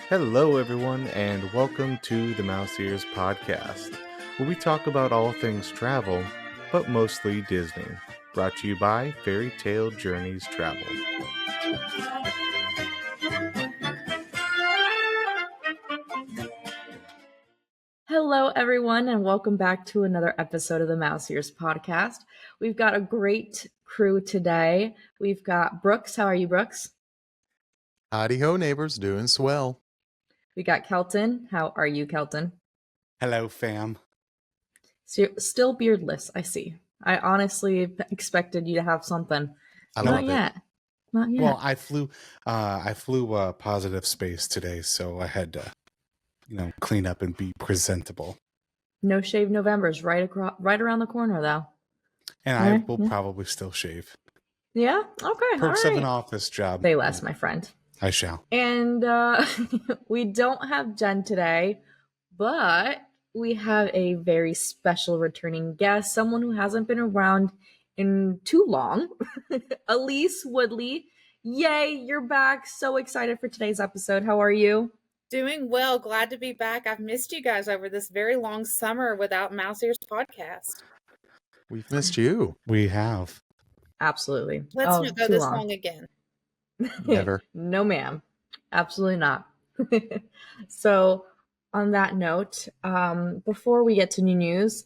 Hello, everyone, and welcome to the Mouse Ears Podcast, where we talk about all things travel, but mostly Disney. Brought to you by Fairy Tale Journeys Travel. Hello, everyone, and welcome back to another episode of the Mouse Ears Podcast. We've got a great crew today. We've got Brooks. How are you, Brooks? Howdy ho, neighbors, doing swell. We got Kelton. How are you, Kelton? Hello, fam. So you're still beardless, I see. I honestly expected you to have something. Not yet. Well, I flew positive space today, so I had to, clean up and be presentable. No shave November's right around the corner, though. And I will probably still shave. Yeah? Okay. Perks all right. of an office job. Say less, my friend. I shall. And we don't have Jen today, but we have a very special returning guest, someone who hasn't been around in too long, Alyse Woodlee. Yay, you're back. So excited for today's episode. How are you? Doing well. Glad to be back. I've missed you guys over this very long summer without Mouse Ears Podcast. We've missed you. We have. Absolutely. Let's not go this long again. Never. No, ma'am. Absolutely not. So, on that note, before we get to new news,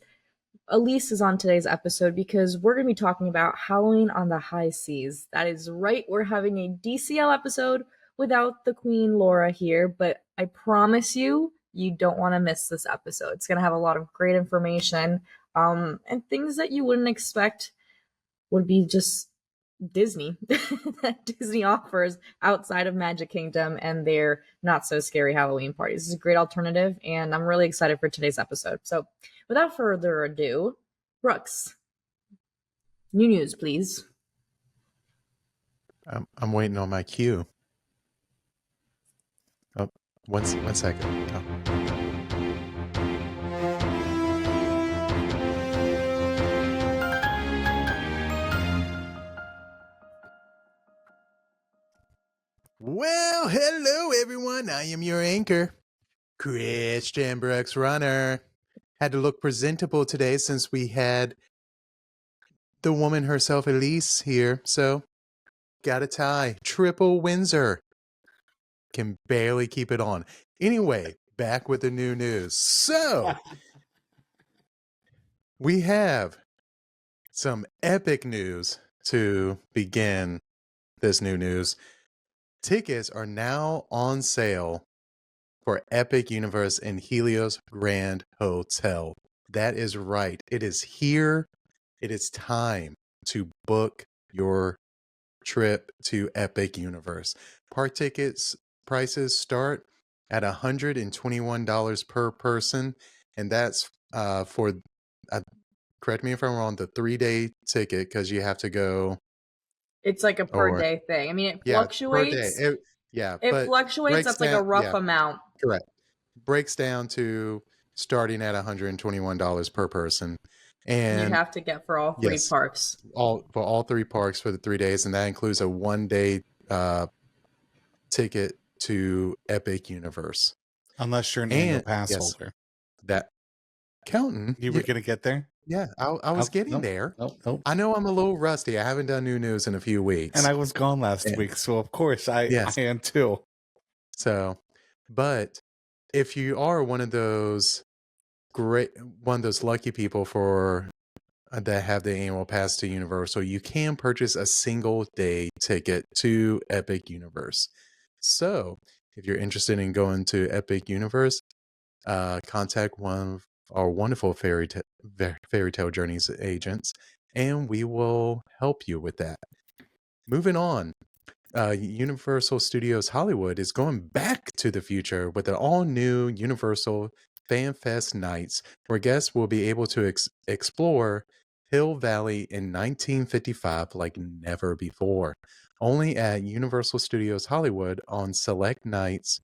Alyse is on today's episode because we're going to be talking about Halloween on the High Seas. That is right. We're having a DCL episode without the Queen Laura here, but I promise you, you don't want to miss this episode. It's going to have a lot of great information and things that you wouldn't expect would be just Disney that Disney offers outside of Magic Kingdom and their not so scary Halloween parties. This is a great alternative, and I'm really excited for today's episode. So without further ado, Brooks, new news, please. I'm waiting on my cue. Oh, one second. Oh. Well, hello everyone. I am your anchor, Christian Brooks Runner. Had to look presentable today since we had the woman herself, Alyse, here. So, got a tie. Triple Windsor. Can barely keep it on. Anyway, back with the new news. So, we have some epic news to begin this new news. Tickets are now on sale for Epic Universe in Helios Grand Hotel. That is right. It is here. It is time to book your trip to Epic Universe. Park tickets prices start at $121 per person, and that's for, correct me if I'm wrong, the 3-day ticket, because you have to go. It's like a per day thing. I mean, it fluctuates. Per day. It fluctuates. That's like a rough amount. Correct. Breaks down to starting at $121 per person. And you have to get for all three parks. For all three parks for the 3 days, and that includes a 1-day ticket to Epic Universe. Unless you're an annual pass holder. That Kelton. You were going to get there? Yeah, I was getting there. Nope. I know I'm a little rusty. I haven't done new news in a few weeks. And I was gone last week, so of course I am too. So, but if you are one of those lucky people that have the annual pass to Universal, you can purchase a single day ticket to Epic Universe. So, if you're interested in going to Epic Universe, contact one of our wonderful Fairy Tale Journeys agents, and we will help you with that. Moving on, Universal Studios Hollywood is going back to the future with an all-new Universal Fan Fest nights, where guests will be able to explore Hill Valley in 1955 like never before. Only at Universal Studios Hollywood on select nights,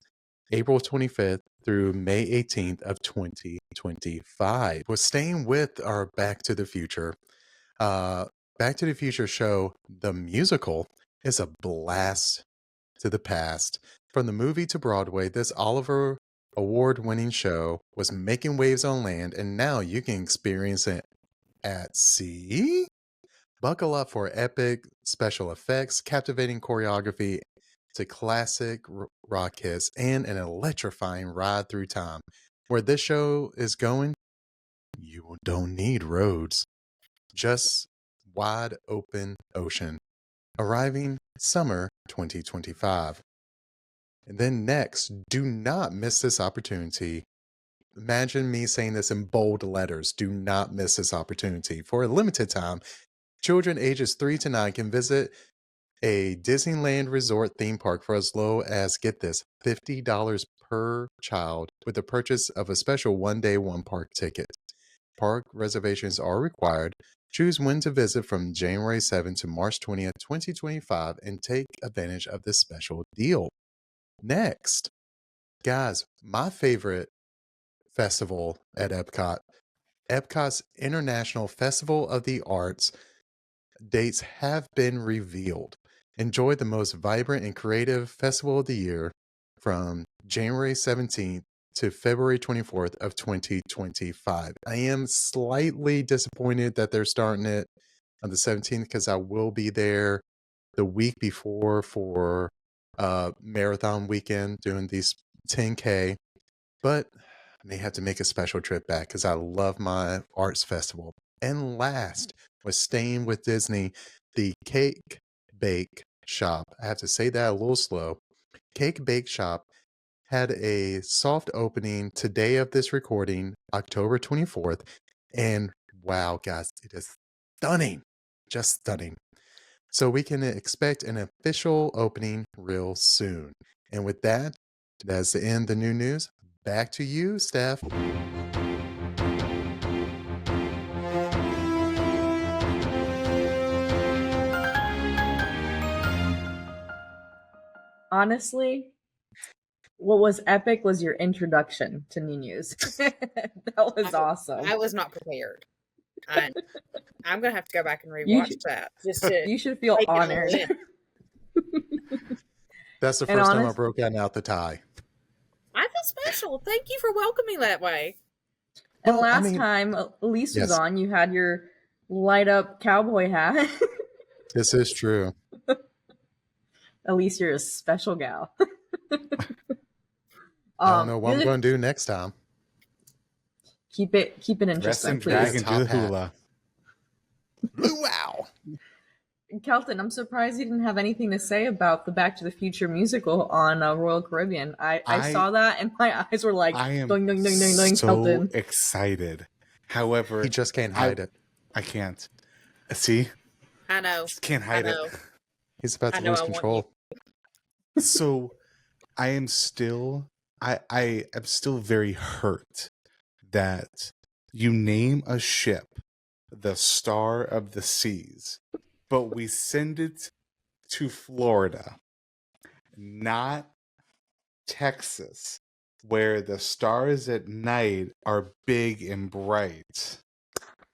April 25th through May 18th of 2025. We're staying with our Back to the Future. Back to the Future show, the musical, is a blast to the past. From the movie to Broadway, this Oliver award-winning show was making waves on land, and now you can experience it at sea. Buckle up for epic special effects, captivating choreography to classic rock hits, and an electrifying ride through time. Where this show is going, you don't need roads, just wide open ocean. Arriving summer 2025. And then next, do not miss this opportunity. Imagine me saying this in bold letters. Do not miss this opportunity. For a limited time, children ages 3 to 9 can visit a Disneyland Resort theme park for as low as, get this, $50 per child with the purchase of a special one-day one-park ticket. Park reservations are required. Choose when to visit from January 7th to March 20th, 2025, and take advantage of this special deal. Next, guys, my favorite festival at Epcot, Epcot's International Festival of the Arts, dates have been revealed. Enjoy the most vibrant and creative festival of the year from January 17th to February 24th of 2025. I am slightly disappointed that they're starting it on the 17th because I will be there the week before for marathon weekend doing these 10K, but I may have to make a special trip back because I love my arts festival. And last was staying with Disney, the Cake Bake Shop. I have to say that a little slow. Cake Bake Shop had a soft opening today of this recording, October 24th. And wow, guys, it is stunning. Just stunning. So we can expect an official opening real soon. And with that, that's the end of the new news. Back to you, Steph. Honestly, what was epic was your introduction to new news. That was awesome. I was not prepared. I'm gonna have to go back and rewatch that. Just to you should feel honored. That's the first time I broke out the tie. I feel special. Thank you for welcoming that way. And last time Alyse was on, you had your light up cowboy hat. This is true. Alyse, you're a special gal. I don't know what I'm going to do next time. Keep it interesting, please. Dragon do the hula. Wow. Kelton, I'm surprised you didn't have anything to say about the Back to the Future musical on Royal Caribbean. I saw that and my eyes were like, I am doing, so Kelton. Excited. However, he just can't hide it. I can't. See? I know. Just can't hide it. He's about to lose control. So I am still very hurt that you name a ship the Star of the Seas, but we send it to Florida, not Texas, where the stars at night are big and bright,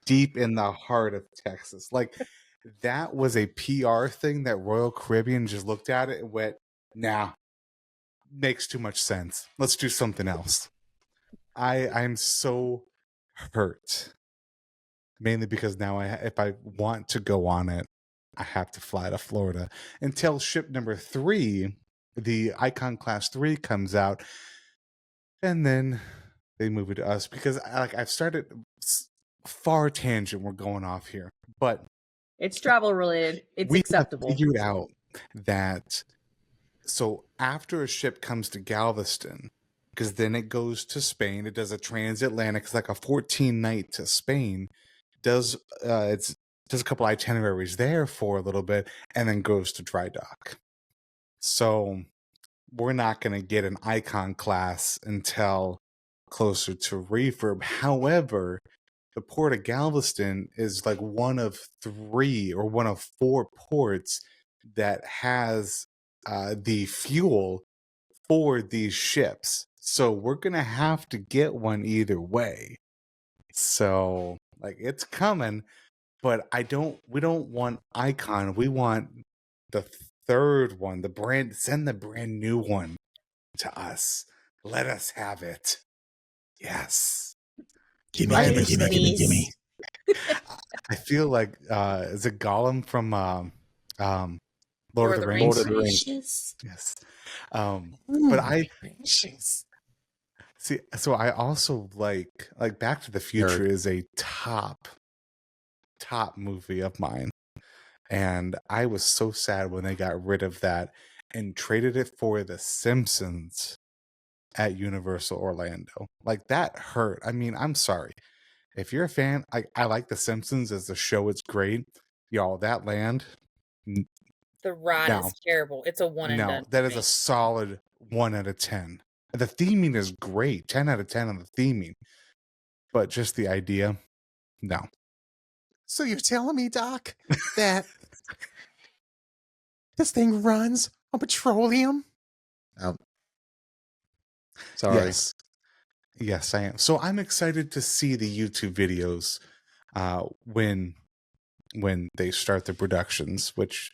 deep in the heart of Texas. Like, that was a PR thing that Royal Caribbean just looked at it and went, nah, makes too much sense. Let's do something else. I'm so hurt. Mainly because now if I want to go on it, I have to fly to Florida until ship number 3, the Icon Class 3, comes out, and then they move it to us because I've started far tangent. We're going off here, but it's travel related. It's acceptable. We figured out that so after a ship comes to Galveston, because then it goes to Spain, it does a transatlantic, it's like a 14-night to Spain. Does a couple itineraries there for a little bit and then goes to dry dock. So we're not going to get an Icon Class until closer to refurb. However, the port of Galveston is like one of 3 or one of 4 ports that has the fuel for these ships. So we're going to have to get one either way. So like, it's coming, but we don't want Icon. We want the third one, send the brand new one. to us. Let us have it. Yes. Gimme, I am gimme, gimme, gimme, gimme. I feel like is it Gollum from Lord of the Rings? Lord of the Rings. Yes. But I see. So I also like Back to the Future is a top movie of mine, and I was so sad when they got rid of that and traded it for The Simpsons at Universal Orlando. Like, that hurt. I mean, I'm sorry. If you're a fan, I like The Simpsons as a show. It's great. Y'all, that land, The ride no, is terrible. It's a one and done. that for is me. a solid 1 out of 10. The theming is great. 10 out of 10 on the theming. But just the idea, no. So you're telling me, Doc, that this thing runs on petroleum? Sorry. Yes, I am. So I'm excited to see the YouTube videos when they start the productions, which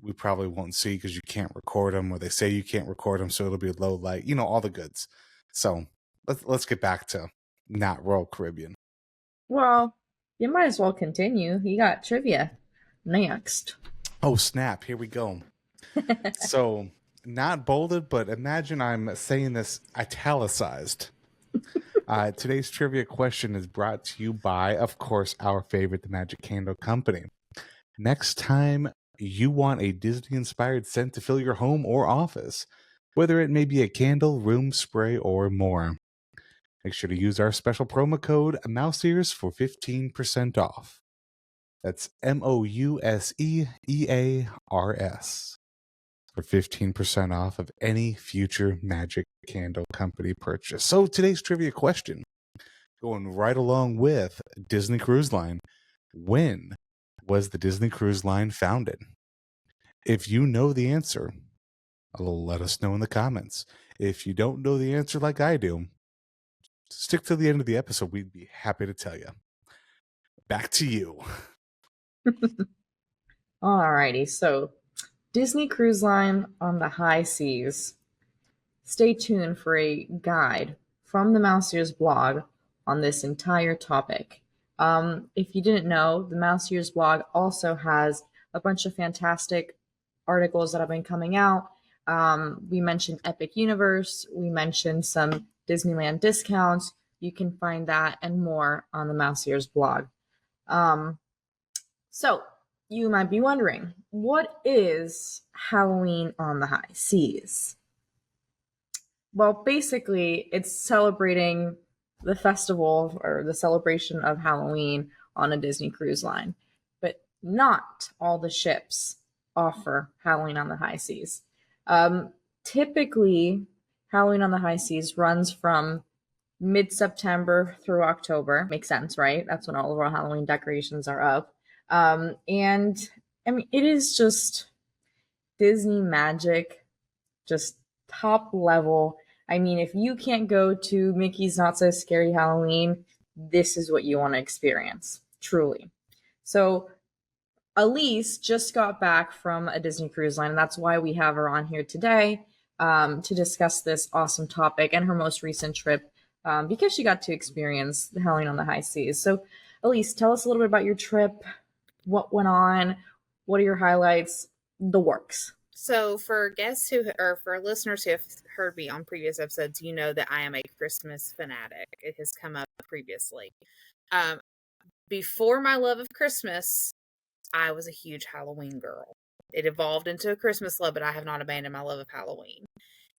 we probably won't see because you can't record them, or they say you can't record them, so it'll be low light, all the goods. So let's get back to not Royal Caribbean. Well, you might as well continue. You got trivia next. Oh, snap. Here we go. So, not bolded, but imagine I'm saying this italicized. Today's trivia question is brought to you by, of course, our favorite, the Magic Candle Company. Next time you want a Disney-inspired scent to fill your home or office, whether it may be a candle, room spray, or more, make sure to use our special promo code MouseEars for 15% off. That's MOUSEEARS for 15% off of any future Magic Candle Company purchase. So today's trivia question, going right along with Disney Cruise Line. When was the Disney Cruise Line founded? If you know the answer, let us know in the comments. If you don't know the answer like I do, stick to the end of the episode. We'd be happy to tell you. Back to you. Alrighty, so Disney Cruise Line on the high seas. Stay tuned for a guide from the Mouse blog on this entire topic. If you didn't know, the Mouse blog also has a bunch of fantastic articles that have been coming out. We mentioned Epic Universe. We mentioned some Disneyland discounts. You can find that and more on the Mouse blog. So you might be wondering, what is Halloween on the high seas? Well, basically, it's celebrating the festival or the celebration of Halloween on a Disney Cruise Line. But not all the ships offer Halloween on the high seas. Typically, Halloween on the high seas runs from mid-September through October. Makes sense, right? That's when all of our Halloween decorations are up. And I mean, it is just Disney magic, just top level. I mean, if you can't go to Mickey's Not So Scary Halloween, this is what you want to experience, truly. So Alyse just got back from a Disney Cruise Line, and that's why we have her on here today to discuss this awesome topic and her most recent trip, because she got to experience the Halloween on the high seas. So Alyse, tell us a little bit about your trip, what went on, what are your highlights, the works. So for guests or for listeners who have heard me on previous episodes, you know that I am a Christmas fanatic. It has come up previously. Before my love of Christmas, I was a huge Halloween girl. It evolved into a Christmas love, but I have not abandoned my love of Halloween.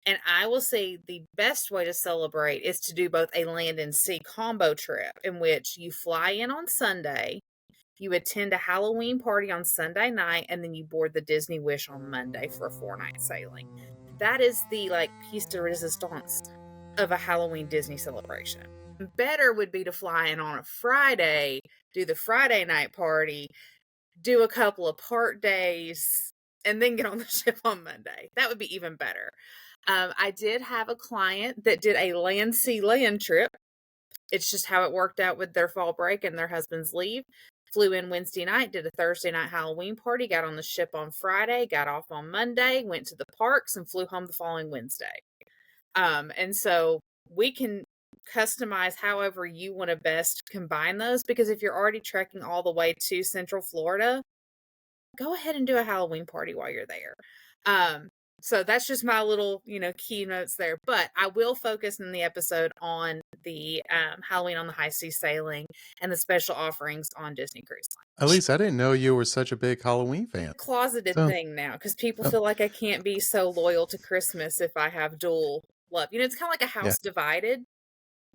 And I will say the best way to celebrate is to do both a land and sea combo trip in which you fly in on Sunday, you attend a Halloween party on Sunday night, and then you board the Disney Wish on Monday for a 4-night sailing. That is the piece de resistance of a Halloween Disney celebration. Better would be to fly in on a Friday, do the Friday night party, do a couple of part days, and then get on the ship on Monday. That would be even better. I did have a client that did a land sea land trip. It's just how it worked out with their fall break and their husband's leave. Flew in Wednesday night, did a Thursday night Halloween party, got on the ship on Friday, got off on Monday, went to the parks, and flew home the following Wednesday. And so we can customize however you want to best combine those, because if you're already trekking all the way to Central Florida, go ahead and do a Halloween party while you're there. So that's just my little, keynotes there. But I will focus in the episode on the Halloween on the High Seas sailing and the special offerings on Disney Cruise Line. Alyse, I didn't know you were such a big Halloween fan. Closeted thing now, because people feel like I can't be so loyal to Christmas if I have dual love. It's kind of like a house divided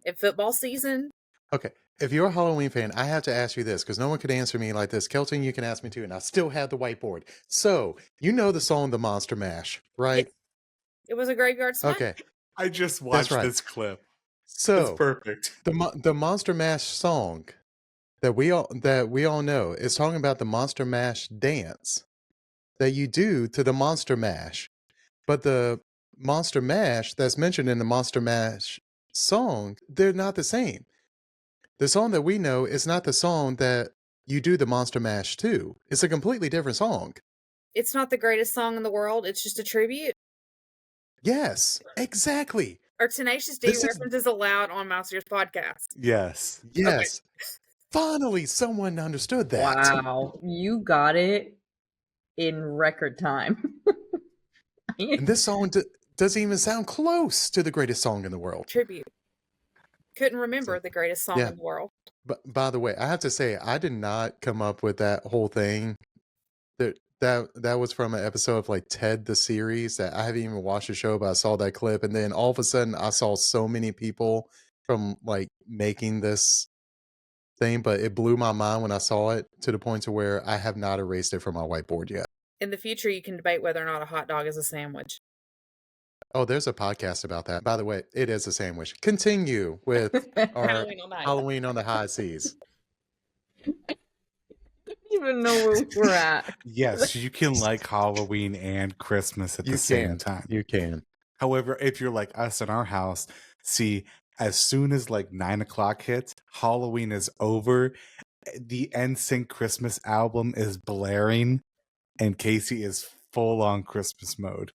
in football season. Okay. If you're a Halloween fan, I have to ask you this, because no one could answer me like this. Kelton, you can ask me too, and I still have the whiteboard. So, you know the song The Monster Mash, right? It was a graveyard smash. Okay. I just watched this clip. So, it's perfect. The Monster Mash song that we all know is talking about the Monster Mash dance that you do to the Monster Mash. But the Monster Mash that's mentioned in the Monster Mash song, they're not the same. The song that we know is not the song that you do the Monster Mash to. It's a completely different song. It's not the greatest song in the world. It's just a tribute. Yes, exactly. Are Tenacious D references allowed on Mouse Ears podcast? Yes. Yes. Okay. Finally, someone understood that. Wow. You got it in record time. And this song doesn't even sound close to the greatest song in the world. Tribute. Couldn't remember the greatest song in the world. But by the way, I have to say, I did not come up with that whole thing. That was from an episode of like Ted the series that I haven't even watched the show, but I saw that clip, and then all of a sudden I saw so many people from like making this thing, but it blew my mind when I saw it to the point to where I have not erased it from my whiteboard yet. In the future, you can debate whether or not a hot dog is a sandwich. Oh, there's a podcast about that. By the way, it is a sandwich. Continue with our Halloween on the High Seas. I don't even know where we're at. Yes, you can like Halloween and Christmas at the same time. You can. However, if you're like us in our house, see, as soon as like 9 o'clock hits, Halloween is over. The NSYNC Christmas album is blaring, and Casey is full on Christmas mode.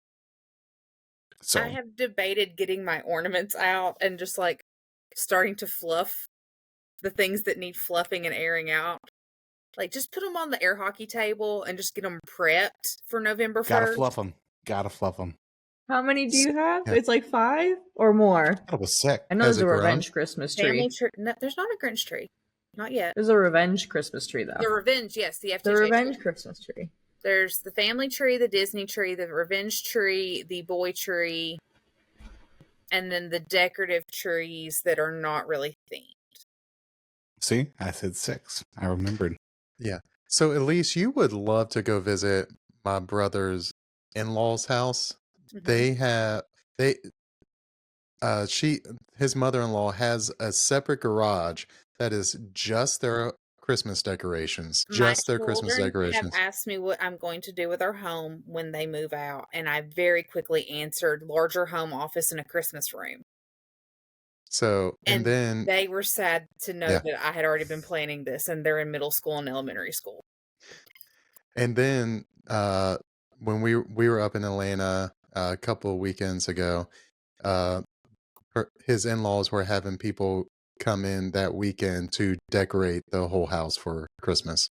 So I have debated getting my ornaments out and just like starting to fluff the things that need fluffing and airing out. Like, just put them on the air hockey table and just get them prepped for November 1st. Gotta fluff them. How many do you have? Yeah. It's like 5 or more. That was sick. I know there's a revenge Christmas tree. No, there's not a Grinch tree. Not yet. There's a revenge Christmas tree, though. The revenge, yes. The revenge Christmas tree. There's the family tree, the Disney tree, the revenge tree, the boy tree, and then the decorative trees that are not really themed. See, I said 6. I remembered. Yeah. So, Alyse, you would love to go visit my brother's in-laws' house. Mm-hmm. His mother-in-law has a separate garage that is just their Christmas decorations. Just their Christmas decorations. Have asked me what I'm going to do with our home when they move out, and I very quickly answered larger home office and a Christmas room. So, and then they were sad to know that I had already been planning this, and they're in middle school and elementary school. And then when we were up in Atlanta a couple of weekends ago, his in-laws were having people come in that weekend to decorate the whole house for Christmas,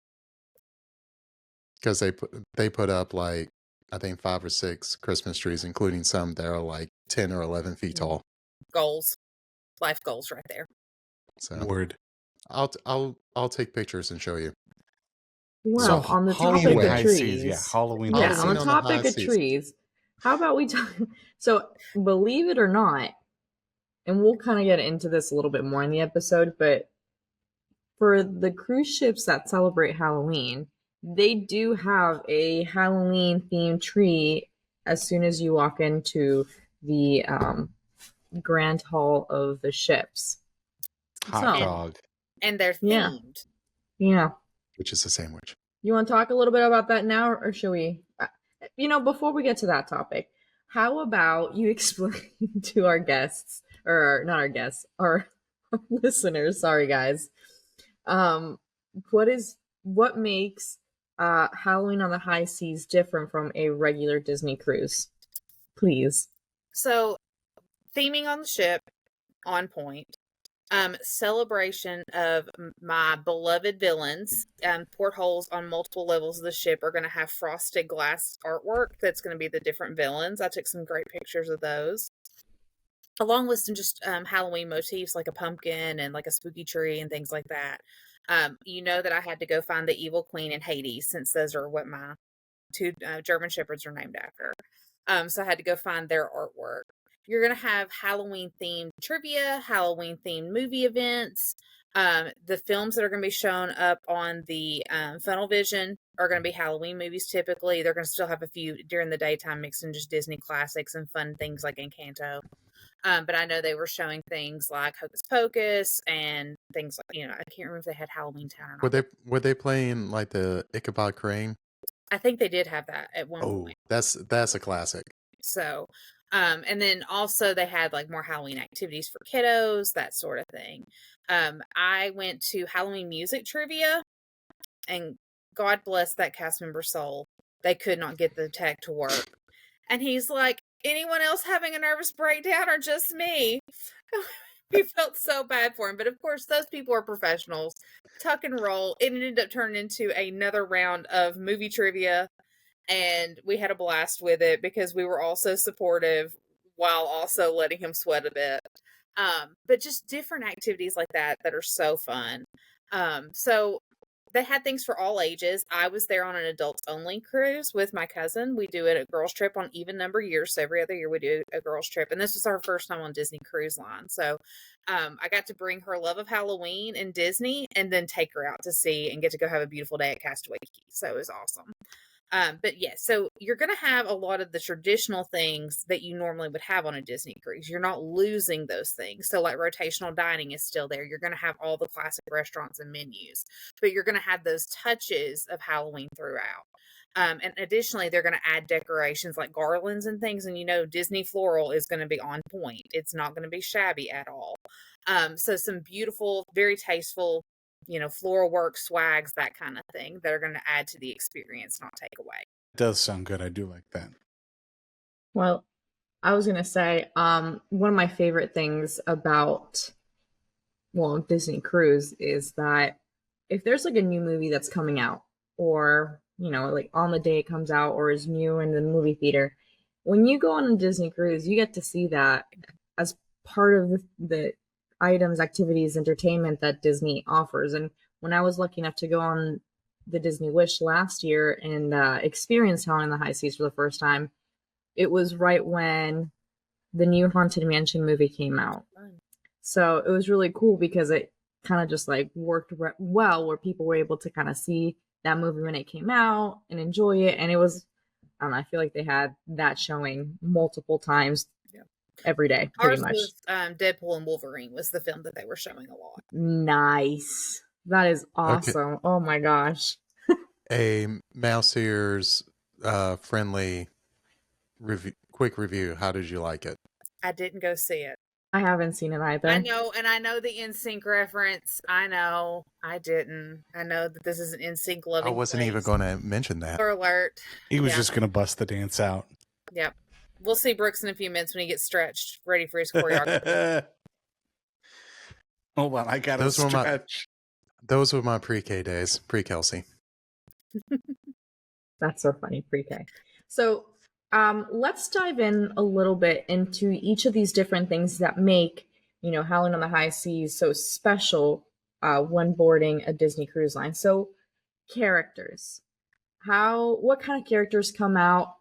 because they put up like, I think 5 or 6 Christmas trees, including some that are like 10 or 11 feet tall. Life goals right there. So word. I'll take pictures and show you. Well, so, on the topic of trees, Halloween. Yeah, on the topic of trees, how about we talk? So, believe it or not, and we'll kind of get into this a little bit more in the episode, but for the cruise ships that celebrate Halloween, they do have a Halloween themed tree as soon as you walk into the Grand Hall of the ships. Hot dog. And they're themed. Yeah. Which is a sandwich. You want to talk a little bit about that now, or should we? Before we get to that topic, how about you explain to our guests, or not our guests, our listeners, sorry guys, what makes Halloween on the High Seas different from a regular Disney cruise? Please. So, theming on the ship, on point. Celebration of my beloved villains. Portholes on multiple levels of the ship are going to have frosted glass artwork that's going to be the different villains. I took some great pictures of those, along with some just Halloween motifs like a pumpkin and like a spooky tree and things like that. That I had to go find the Evil Queen and Hades, since those are what my two German Shepherds are named after. So I had to go find their artwork. You're going to have Halloween-themed trivia, Halloween-themed movie events. The films that are going to be shown up on the Funnel Vision are going to be Halloween movies typically. They're going to still have a few during the daytime, mixing just Disney classics and fun things like Encanto. But I know they were showing things like Hocus Pocus and things like, I can't remember if they had Halloween Town or not. Were they playing like the Ichabod Crane? I think they did have that at one point. That's a classic. So, and then also they had like more Halloween activities for kiddos, that sort of thing. I went to Halloween music trivia, and God bless that cast member's soul. They could not get the tech to work. And he's like, anyone else having a nervous breakdown or just me? We felt so bad for him. But of course, those people are professionals. Tuck and roll. It ended up turning into another round of movie trivia. And we had a blast with it because we were all so supportive while also letting him sweat a bit. But just different activities like that are so fun. So they had things for all ages. I was there on an adults-only cruise with my cousin. We do it a girls' trip on even number years. So every other year we do a girls' trip. And this was our first time on Disney Cruise Line. So I got to bring her love of Halloween and Disney and then take her out to see and get to go have a beautiful day at Castaway Cay. So it was awesome. But yeah, so you're going to have a lot of the traditional things that you normally would have on a Disney cruise. You're not losing those things. So like rotational dining is still there. You're going to have all the classic restaurants and menus, but you're going to have those touches of Halloween throughout. And additionally, they're going to add decorations like garlands and things. And Disney floral is going to be on point. It's not going to be shabby at all. So some beautiful, very tasteful, floral work, swags, that kind of thing that are going to add to the experience, not take away. It does sound good. I do like that. Well, I was going to say, one of my favorite things about, Disney Cruise is that if there's like a new movie that's coming out or, like on the day it comes out or is new in the movie theater, when you go on a Disney Cruise, you get to see that as part of the items, activities, entertainment that Disney offers. And when I was lucky enough to go on the Disney Wish last year and experience Howling in the High Seas for the first time, it was right when the new Haunted Mansion movie came out. So it was really cool because it kind of just like worked well where people were able to kind of see that movie when it came out and enjoy it. And it was, I don't know, I feel like they had that showing multiple times every day, pretty much. Was Deadpool and Wolverine was the film that they were showing a lot. Nice. That is awesome. Okay. Oh my gosh. A Mouse Ears friendly quick review. How did you like it? I didn't go see it. I haven't seen it either. I know the NSYNC reference. I know. I didn't. I know that this is an NSYNC loving. I wasn't even going to mention that. Alert. He was just going to bust the dance out. Yep. We'll see Brooks in a few minutes when he gets stretched, ready for his choreography. Hold on, I got to stretch. Those were my pre-K days, pre-Kelsey. That's so funny, pre-K. So let's dive in a little bit into each of these different things that make, Howling on the High Seas so special when boarding a Disney Cruise Line. So characters. What kind of characters come out?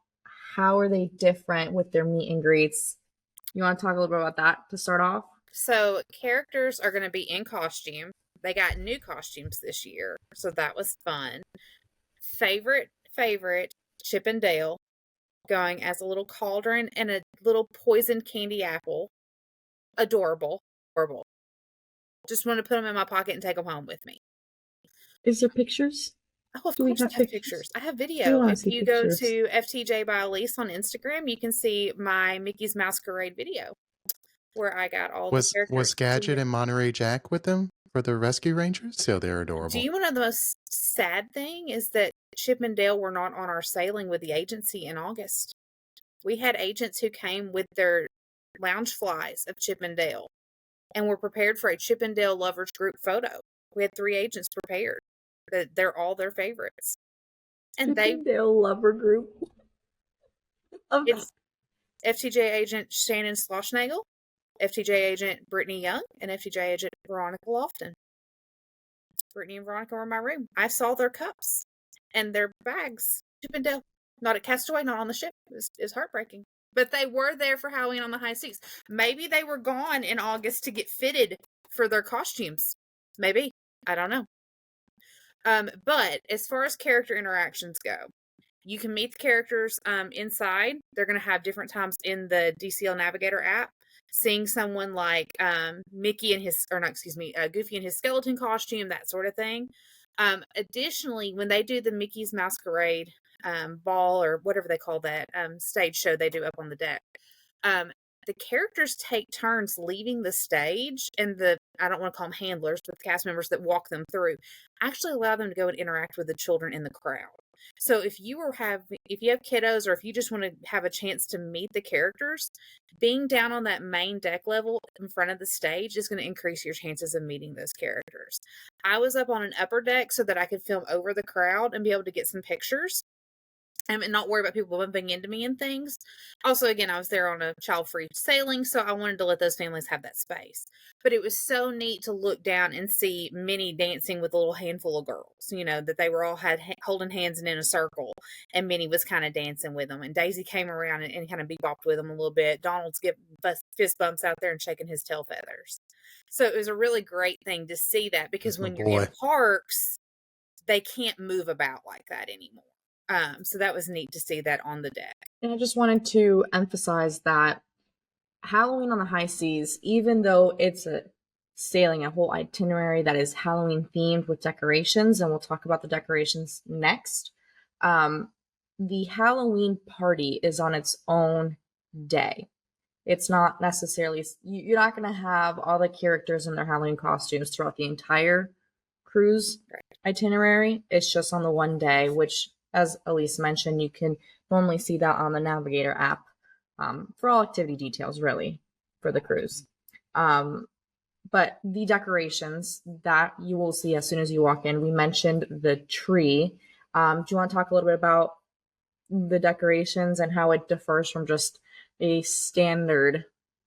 How are they different with their meet and greets? You want to talk a little bit about that to start off? So characters are going to be in costume. They got new costumes this year, so that was fun. Favorite, Chip and Dale going as a little cauldron and a little poisoned candy apple. Adorable. Just want to put them in my pocket and take them home with me. Is there pictures? Oh, of course I have pictures. I have video. If you go to FTJ by Alyse on Instagram, you can see my Mickey's Masquerade video where I got all the characters. Was Gadget and Monterey Jack with them for the Rescue Rangers? So they're adorable. Do you want to know the most sad thing is that Chip and Dale were not on our sailing with the agency in August. We had agents who came with their Loungeflies of Chip and Dale, and we're prepared for a Chip and Dale lovers group photo. We had 3 agents prepared. They're all their favorites. And Chippendale lover group. It's FTJ agent Shannon Schlossnagel, FTJ agent Brittany Young, and FTJ agent Veronica Lofton. Brittany and Veronica were in my room. I saw their cups and their bags. Chip and Dale. Not at Castaway, not on the ship. It was heartbreaking. But they were there for Halloween on the High Seas. Maybe they were gone in August to get fitted for their costumes. Maybe. I don't know. But as far as character interactions go, you can meet the characters inside. They're going to have different times in the DCL Navigator app. Seeing someone like Goofy in his skeleton costume, that sort of thing. Additionally, when they do the Mickey's Masquerade ball, or whatever they call that stage show they do up on the deck, the characters take turns leaving the stage, and I don't want to call them handlers, but the cast members that walk them through actually allow them to go and interact with the children in the crowd. So if you have kiddos, or if you just want to have a chance to meet the characters, being down on that main deck level in front of the stage is going to increase your chances of meeting those characters. I was up on an upper deck so that I could film over the crowd and be able to get some pictures. And not worry about people bumping into me and things. Also, again, I was there on a child-free sailing, so I wanted to let those families have that space. But it was so neat to look down and see Minnie dancing with a little handful of girls, that they were all holding hands and in a circle, and Minnie was kind of dancing with them. And Daisy came around and kind of bebopped with them a little bit. Donald's giving fist bumps out there and shaking his tail feathers. So it was a really great thing to see that, because when you're in parks, they can't move about like that anymore. So that was neat to see that on the deck. And I just wanted to emphasize that Halloween on the High Seas, even though it's a whole itinerary that is Halloween themed with decorations, and we'll talk about the decorations next, the Halloween party is on its own day. It's not necessarily, you're not going to have all the characters in their Halloween costumes throughout the entire cruise itinerary. It's just on the one day, which, as Alyse mentioned, you can normally see that on the Navigator app for all activity details, really, for the cruise. But the decorations that you will see as soon as you walk in, we mentioned the tree. Do you want to talk a little bit about the decorations and how it differs from just a standard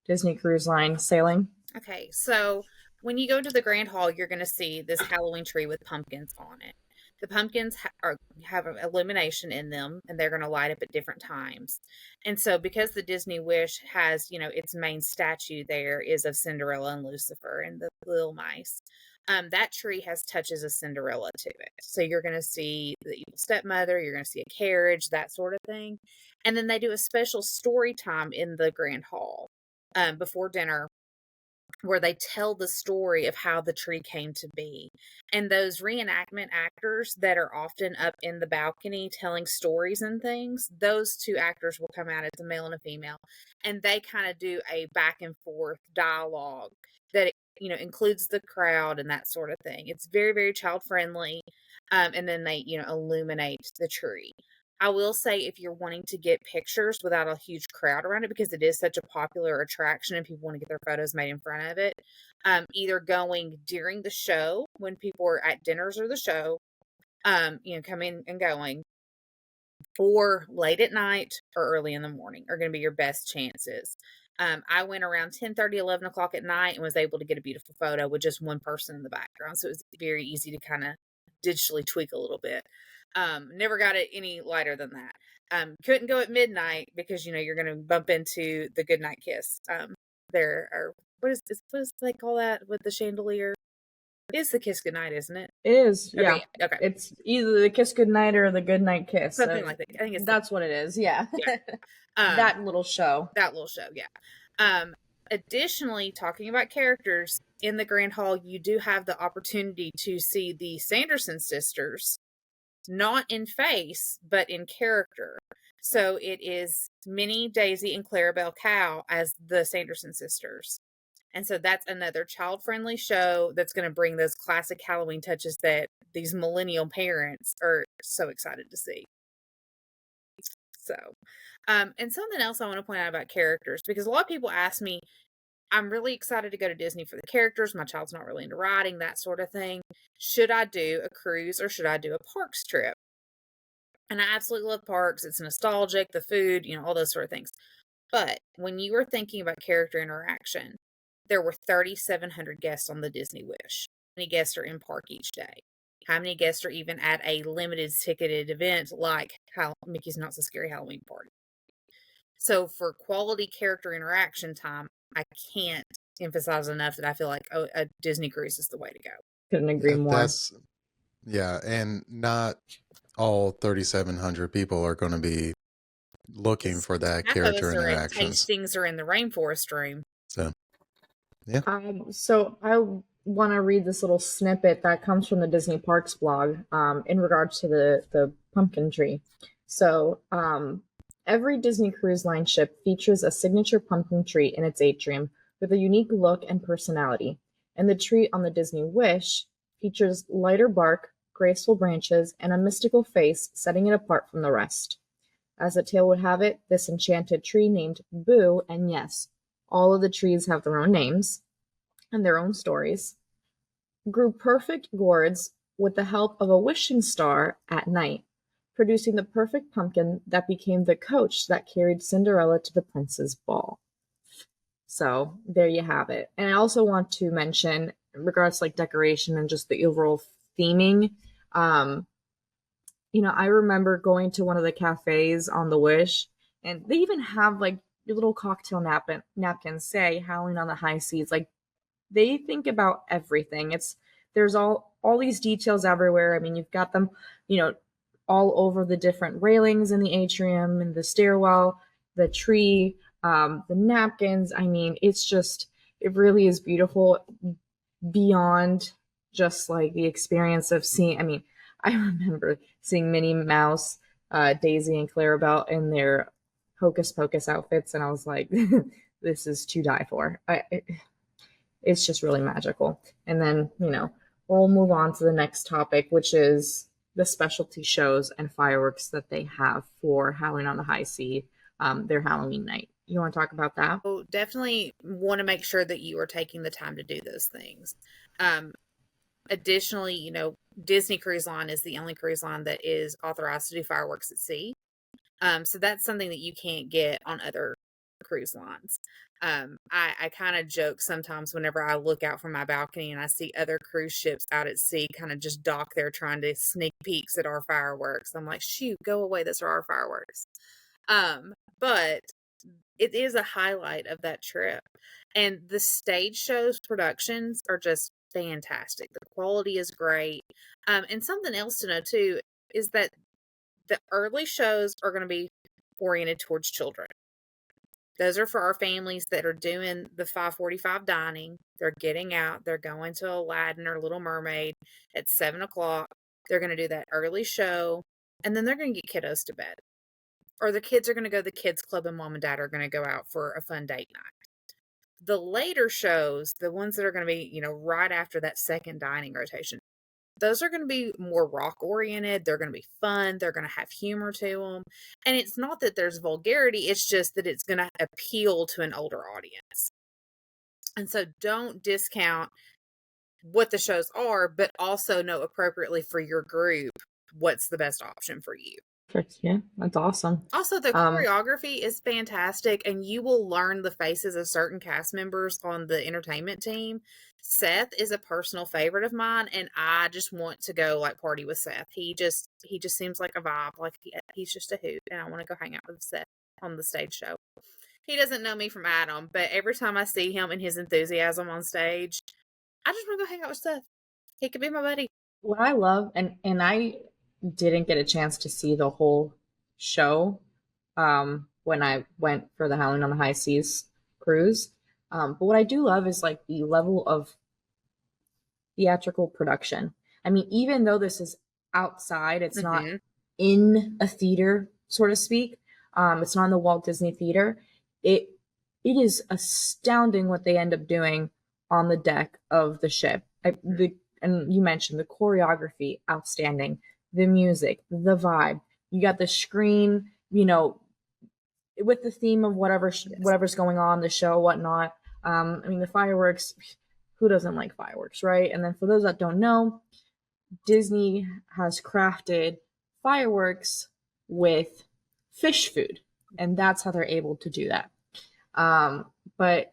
Disney Cruise Line sailing? Okay, so when you go to the Grand Hall, you're going to see this Halloween tree with pumpkins on it. The pumpkins have illumination in them, and they're going to light up at different times. And so because the Disney Wish has, its main statue there is of Cinderella and Lucifer and the little mice, that tree has touches of Cinderella to it. So you're going to see the evil stepmother, you're going to see a carriage, that sort of thing. And then they do a special story time in the Grand Hall before dinner, where they tell the story of how the tree came to be. And those reenactment actors that are often up in the balcony telling stories and things, those 2 actors will come out, it's a male and a female, and they kind of do a back and forth dialogue that includes the crowd and that sort of thing. It's very, very child friendly. And then they illuminate the tree. I will say, if you're wanting to get pictures without a huge crowd around it, because it is such a popular attraction and people want to get their photos made in front of it, either going during the show when people are at dinners or the show, coming and going, or late at night or early in the morning are going to be your best chances. I went around 10:30, 11 o'clock at night and was able to get a beautiful photo with just one person in the background. So it was very easy to kind of digitally tweak a little bit. Never got it any lighter than that. Couldn't go at midnight because, you're going to bump into the goodnight kiss. There are, what does they call that with the chandelier? It's the kiss goodnight, isn't it? It is, okay, yeah. Okay. It's either the kiss goodnight or the goodnight kiss. Something like that. I think that's what it is, yeah. Yeah. That little show, yeah. Additionally, talking about characters, in the Grand Hall, you do have the opportunity to see the Sanderson sisters, not in face, but in character. So it is Minnie, Daisy, and Clarabelle Cow as the Sanderson sisters. And so that's another child-friendly show that's going to bring those classic Halloween touches that these millennial parents are so excited to see. So, and something else I want to point out about characters, because a lot of people ask me, I'm really excited to go to Disney for the characters. My child's not really into riding, that sort of thing. Should I do a cruise or should I do a parks trip? And I absolutely love parks. It's nostalgic, the food, all those sort of things. But when you were thinking about character interaction, there were 3,700 guests on the Disney Wish. How many guests are in park each day? How many guests are even at a limited ticketed event like Mickey's Not So Scary Halloween Party? So for quality character interaction time, I can't emphasize enough that I feel like a Disney cruise is the way to go. Couldn't agree more. And not all 3,700 people are going to be looking for that character interactions. Tastings are in the rainforest room. So, yeah. So I want to read this little snippet that comes from the Disney Parks blog in regards to the pumpkin tree. So every Disney Cruise Line ship features a signature pumpkin tree in its atrium with a unique look and personality. And the tree on the Disney Wish features lighter bark, graceful branches, and a mystical face, setting it apart from the rest. As the tale would have it, this enchanted tree named Boo, and yes, all of the trees have their own names and their own stories, grew perfect gourds with the help of a wishing star at night, producing the perfect pumpkin that became the coach that carried Cinderella to the prince's ball. So there you have it. And I also want to mention, in regards to decoration and just the overall theming, I remember going to one of the cafes on the Wish, and they even have your little cocktail napkins say Howling on the High Seas. They think about everything. There's all these details everywhere. I mean, you've got them, all over the different railings in the atrium and the stairwell, the tree, the napkins. I mean, it really is beautiful beyond just the experience of seeing. I mean, I remember seeing Minnie Mouse, Daisy, and Clarabelle in their Hocus Pocus outfits, and I was like, this is to die for. It's just really magical. And then, we'll move on to the next topic, which is the specialty shows and fireworks that they have for Howling on the High Sea, their Halloween night. You want to talk about that? Oh, definitely want to make sure that you are taking the time to do those things. Additionally, Disney Cruise Line is the only cruise line that is authorized to do fireworks at sea. So that's something that you can't get on other cruise lines. I kind of joke sometimes whenever I look out from my balcony and I see other cruise ships out at sea kind of just dock there trying to sneak peeks at our fireworks. I'm like, shoot, go away. Those are our fireworks. But it is a highlight of that trip. And the stage shows productions are just fantastic. The quality is great. And something else to know too is that the early shows are going to be oriented towards children. Those are for our families that are doing the 5:45 dining. They're getting out. They're going to Aladdin or Little Mermaid at 7 o'clock. They're going to do that early show, and then they're going to get kiddos to bed. Or the kids are going to go to the kids club, and mom and dad are going to go out for a fun date night. The later shows, the ones that are going to be, right after that second dining rotation, those are going to be more rock oriented. They're going to be fun. They're going to have humor to them. And it's not that there's vulgarity. It's just that it's going to appeal to an older audience. And so don't discount what the shows are, but also know appropriately for your group what's the best option for you. Yeah, that's awesome. Also, the choreography is fantastic, and you will learn the faces of certain cast members on the entertainment team. Seth is a personal favorite of mine, and I just want to go party with Seth. He just seems like a vibe. He's just a hoot, and I want to go hang out with Seth on the stage show. He doesn't know me from Adam, but every time I see him and his enthusiasm on stage, I just want to go hang out with Seth. He could be my buddy. What I love, and I didn't get a chance to see the whole show when I went for the Howling on the High Seas cruise. But what I do love is the level of theatrical production. I mean, even though this is outside, it's not in a theater, so to speak. It's not in the Walt Disney Theater. It is astounding what they end up doing on the deck of the ship. And you mentioned the choreography, outstanding. The music, the vibe. You got the screen, with the theme of whatever's going on, the show, whatnot. I mean, the fireworks. Who doesn't like fireworks, right? And then for those that don't know, Disney has crafted fireworks with fish food, and that's how they're able to do that. But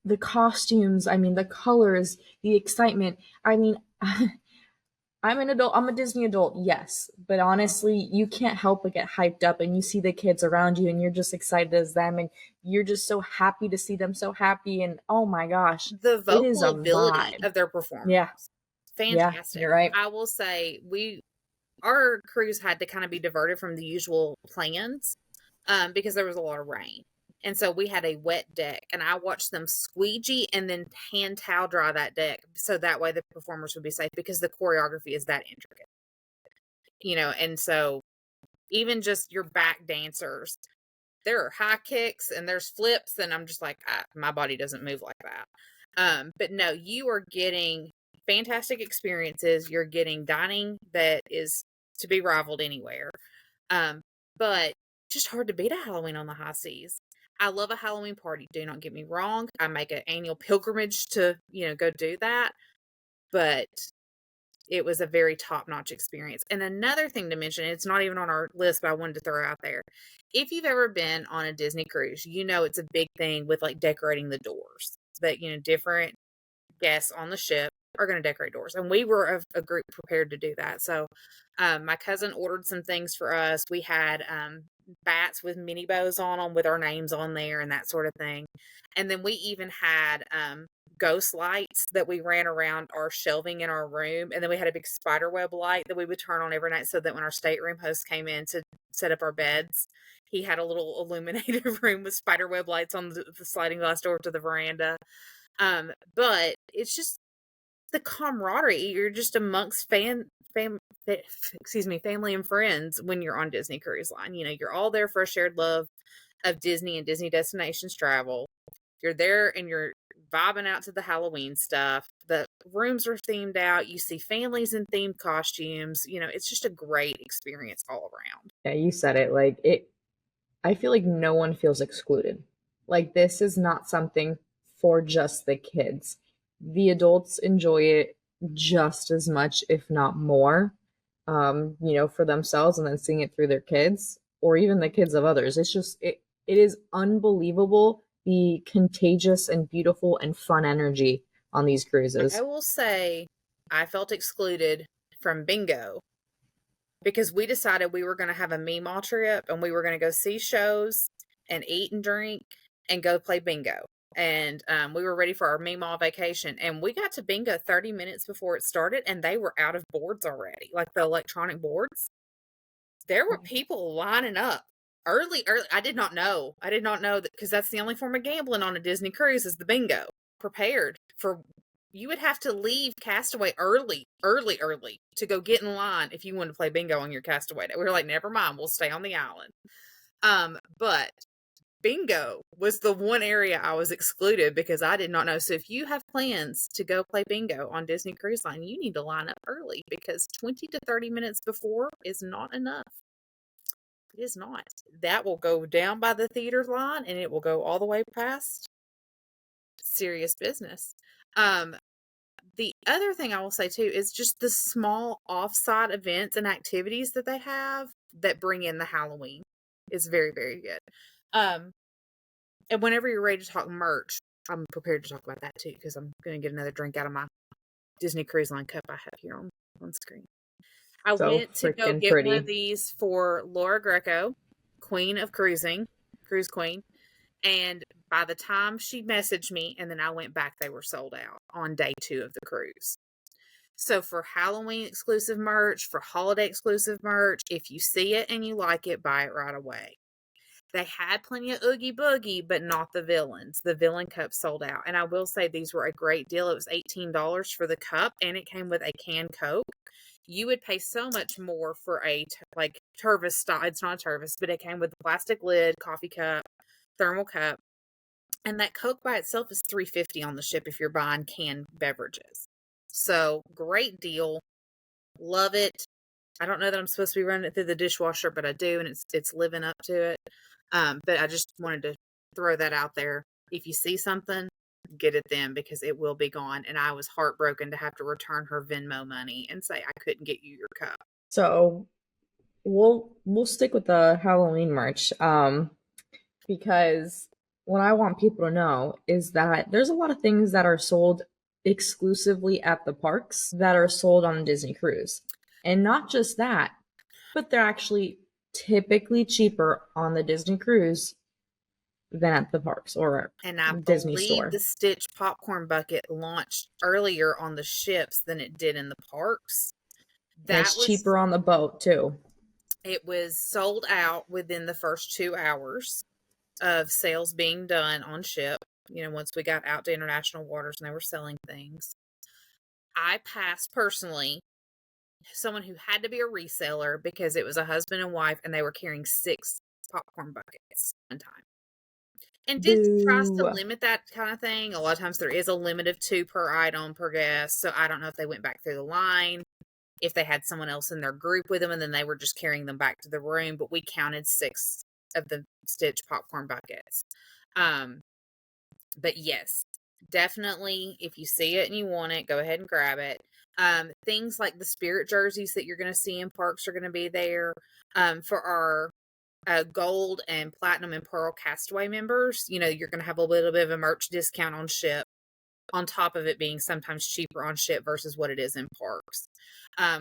the costumes, I mean, the colors, the excitement. I mean, I'm an adult. I'm a Disney adult, yes. But honestly, you can't help but get hyped up, and you see the kids around you, and you're just excited as them, and you're just so happy to see them so happy. And oh my gosh, The it is a vocal ability vibe. of their performance. Yeah. Fantastic. Yeah, you're right. I will say our cruise had to kind of be diverted from the usual plans because there was a lot of rain. And so we had a wet deck, and I watched them squeegee and then hand towel dry that deck so that way the performers would be safe, because the choreography is that intricate. And so even just your back dancers, there are high kicks and there's flips, and I'm just like, my body doesn't move like that. But no, you are getting fantastic experiences. You're getting dining that is to be rivaled anywhere. But just hard to beat a Halloween on the high seas. I love a Halloween party. Do not get me wrong. I make an annual pilgrimage to, go do that. But it was a very top-notch experience. And another thing to mention, it's not even on our list, but I wanted to throw out there. If you've ever been on a Disney cruise, it's a big thing with like decorating the doors. That, different guests on the ship are going to decorate doors. And we were a group prepared to do that. So my cousin ordered some things for us. We had bats with mini bows on them with our names on there and that sort of thing. And then we even had ghost lights that we ran around our shelving in our room. And then we had a big spider web light that we would turn on every night so that when our stateroom host came in to set up our beds, he had a little illuminated room with spider web lights on the sliding glass door to the veranda. But it's just the camaraderie. You're just amongst family and friends when you're on Disney Cruise Line. You're all there for a shared love of Disney and Disney destinations travel. You're there and you're vibing out to the Halloween stuff. The rooms are themed out. You see families in themed costumes. It's just a great experience all around. Yeah, you said it. Like I feel like no one feels excluded. Like this is not something for just the kids. The adults enjoy it just as much, if not more, for themselves, and then seeing it through their kids or even the kids of others. It's just, it is unbelievable the contagious and beautiful and fun energy on these cruises. I will say I felt excluded from bingo because we decided we were going to have a Meemaw trip and we were going to go see shows and eat and drink and go play bingo. And we were ready for our Meemaw vacation. And we got to bingo 30 minutes before it started, and they were out of boards already, like the electronic boards. There were people lining up early. I did not know that, because that's the only form of gambling on a Disney cruise is the bingo. Prepared for, you would have to leave Castaway early to go get in line if you wanted to play bingo on your Castaway day. We were like, never mind, we'll stay on the island. But bingo was the one area I was excluded because I did not know. So if you have plans to go play bingo on Disney Cruise Line, you need to line up early because 20 to 30 minutes before is not enough. It is not. That will go down by the theater line and it will go all the way past serious business. The other thing I will say too is just the small offsite events and activities that they have that bring in the Halloween is very, very good. And whenever you're ready to talk merch, I'm prepared to talk about that too, because I'm going to get another drink out of my Disney Cruise Line cup I have here on screen. I went to go get one of these for Laura Greco, Queen of Cruising, Cruise Queen. And by the time she messaged me and then I went back, they were sold out on day 2 of the cruise. So for Halloween exclusive merch, for holiday exclusive merch, if you see it and you like it, buy it right away. They had plenty of Oogie Boogie, but not the villains. The villain cup sold out. And I will say these were a great deal. It was $18 for the cup, and it came with a canned Coke. You would pay so much more for a Tervis style. It's not a Tervis, but it came with a plastic lid, coffee cup, thermal cup. And that Coke by itself is $3.50 on the ship if you're buying canned beverages. So great deal. Love it. I don't know that I'm supposed to be running it through the dishwasher, but I do, and it's living up to it. But I just wanted to throw that out there. If you see something, get it then, because it will be gone. And I was heartbroken to have to return her Venmo money and say I couldn't get you your cup. So we'll stick with the Halloween merch, because what I want people to know is that there's a lot of things that are sold exclusively at the parks that are sold on a Disney cruise. And not just that, but they're actually typically cheaper on the Disney cruise than at the parks or And I Disney believe store. the Stitch popcorn bucket launched earlier on the ships than it did in the parks. And it's cheaper on the boat too. It was sold out within the first 2 hours of sales being done on ship. Once we got out to international waters and they were selling things. I passed personally someone who had to be a reseller because it was a husband and wife and they were carrying 6 popcorn buckets one time. And Disney tries to limit that kind of thing. A lot of times there is a limit of 2 per item per guest. So I don't know if they went back through the line, if they had someone else in their group with them and then they were just carrying them back to the room. But we counted 6 of the Stitch popcorn buckets. But yes, definitely, if you see it and you want it, go ahead and grab it. Things like the Spirit jerseys that you're going to see in parks are going to be there. For our gold and platinum and pearl castaway members, you're going to have a little bit of a merch discount on ship, on top of it being sometimes cheaper on ship versus what it is in parks.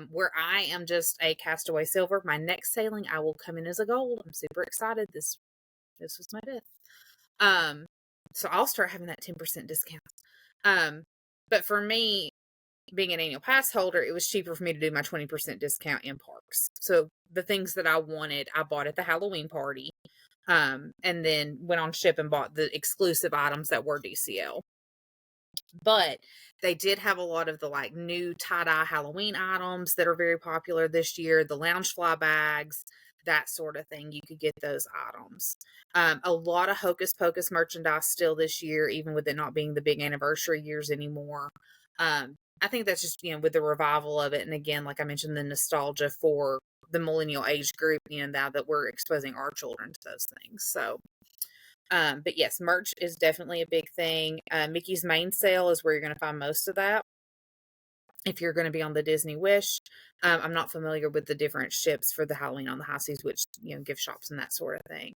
Where I am just a castaway silver, my next sailing I will come in as a gold. I'm super excited. This was my death. So I'll start having that 10% discount. But for me, being an annual pass holder, it was cheaper for me to do my 20% discount in parks. So the things that I wanted, I bought at the Halloween party. And then went on ship and bought the exclusive items that were DCL. But they did have a lot of the new tie-dye Halloween items that are very popular this year. The Loungefly bags, that sort of thing. You could get those items. A lot of Hocus Pocus merchandise still this year, even with it not being the big anniversary years anymore. I think that's just, with the revival of it. And again, like I mentioned, the nostalgia for the millennial age group, now that we're exposing our children to those things. So, but yes, merch is definitely a big thing. Mickey's Main Sale is where you're going to find most of that. If you're going to be on the Disney Wish, I'm not familiar with the different ships for the Halloween on the High Seas, which, gift shops and that sort of thing.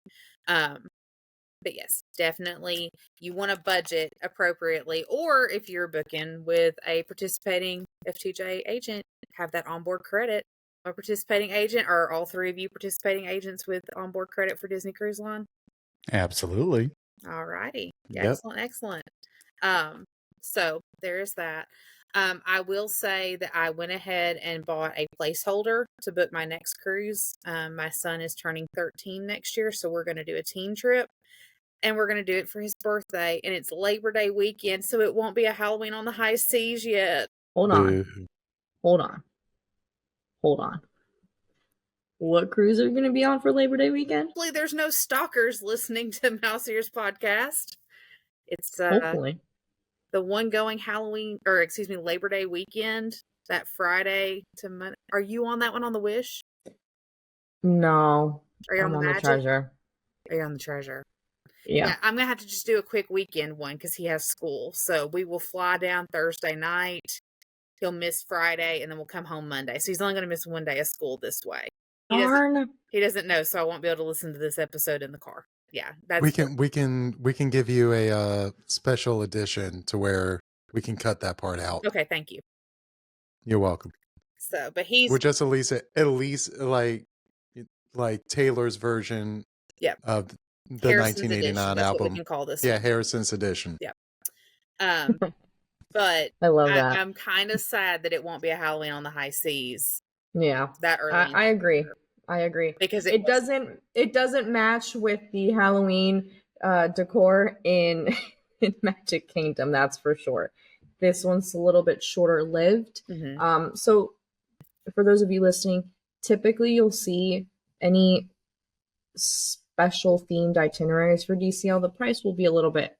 But yes, definitely you want to budget appropriately, or if you're booking with a participating FTJ agent, have that onboard credit. A participating agent, or all 3 of you participating agents with onboard credit for Disney Cruise Line? Absolutely. All righty. Yep. Excellent. So there's that. I will say that I went ahead and bought a placeholder to book my next cruise. My son is turning 13 next year, so we're going to do a teen trip. And we're going to do it for his birthday. And it's Labor Day weekend, so it won't be a Halloween on the High Seas yet. Hold on. What cruise are you going to be on for Labor Day weekend? Hopefully there's no stalkers listening to Mouse Ears podcast. It's Hopefully the one going Labor Day weekend, that Friday to Monday. Are you on that one on the Wish? No. Are you I'm on the Magic? Treasure. Are you on the Treasure? Yeah. I'm going to have to just do a quick weekend one because he has school. So we will fly down Thursday night. He'll miss Friday, and then we'll come home Monday. So he's only going to miss one day of school this way. He doesn't know, so I won't be able to listen to this episode in the car. Yeah, we can give you a special edition to where we can cut that part out. Okay, thank you. You're welcome. So, but we're just at least like Taylor's version. Yep. Of the Harrison's 1989 edition. album. What we can call this. Yeah, Harrison's edition. Yep. But I love that. I'm kind of sad that it won't be a Halloween on the High Seas. Yeah, that early. I agree because it doesn't match with the Halloween decor in Magic Kingdom. That's for sure. This one's a little bit shorter lived. Mm-hmm. So for those of you listening, typically you'll see any special themed itineraries for DCL. The price will be a little bit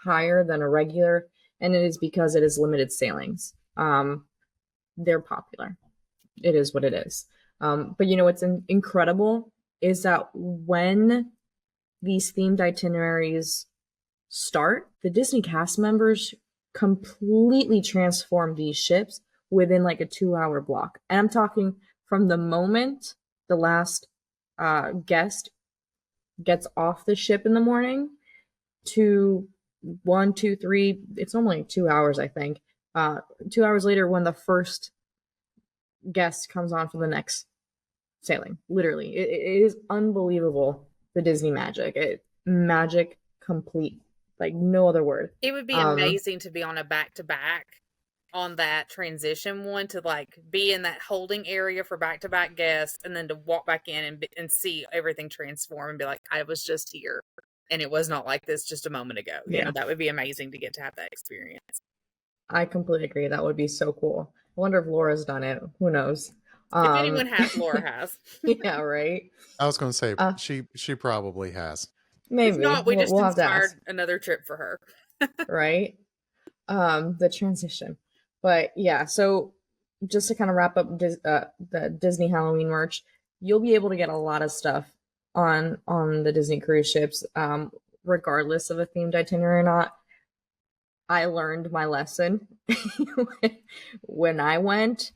higher than a regular, and it is because it is limited sailings. They're popular. It is what it is. But what's incredible is that when these themed itineraries start, the Disney cast members completely transform these ships within like a 2-hour block. And I'm talking from the moment the last guest gets off the ship in the morning to 1, 2, 3. It's normally 2 hours, I think. 2 hours later, when the first guest comes on for the next sailing. Literally, it is unbelievable. The Disney magic, magic complete, like no other word. It would be amazing to be on a back-to-back on that transition one, to like be in that holding area for back-to-back guests, and then to walk back in and see everything transform and be like, I was just here and it was not like this just a moment ago. You know, that would be amazing to get to have that experience. I completely agree. That would be so cool. I wonder if Laura's done it. Who knows? If anyone has, Laura has. Yeah, right. I was going to say she probably has. Maybe. If not, we just we'll inspired another trip for her. Right. The transition. But yeah, so just to kind of wrap up the Disney Halloween merch, you'll be able to get a lot of stuff on the Disney cruise ships, regardless of a themed itinerary or not. I learned my lesson when I went.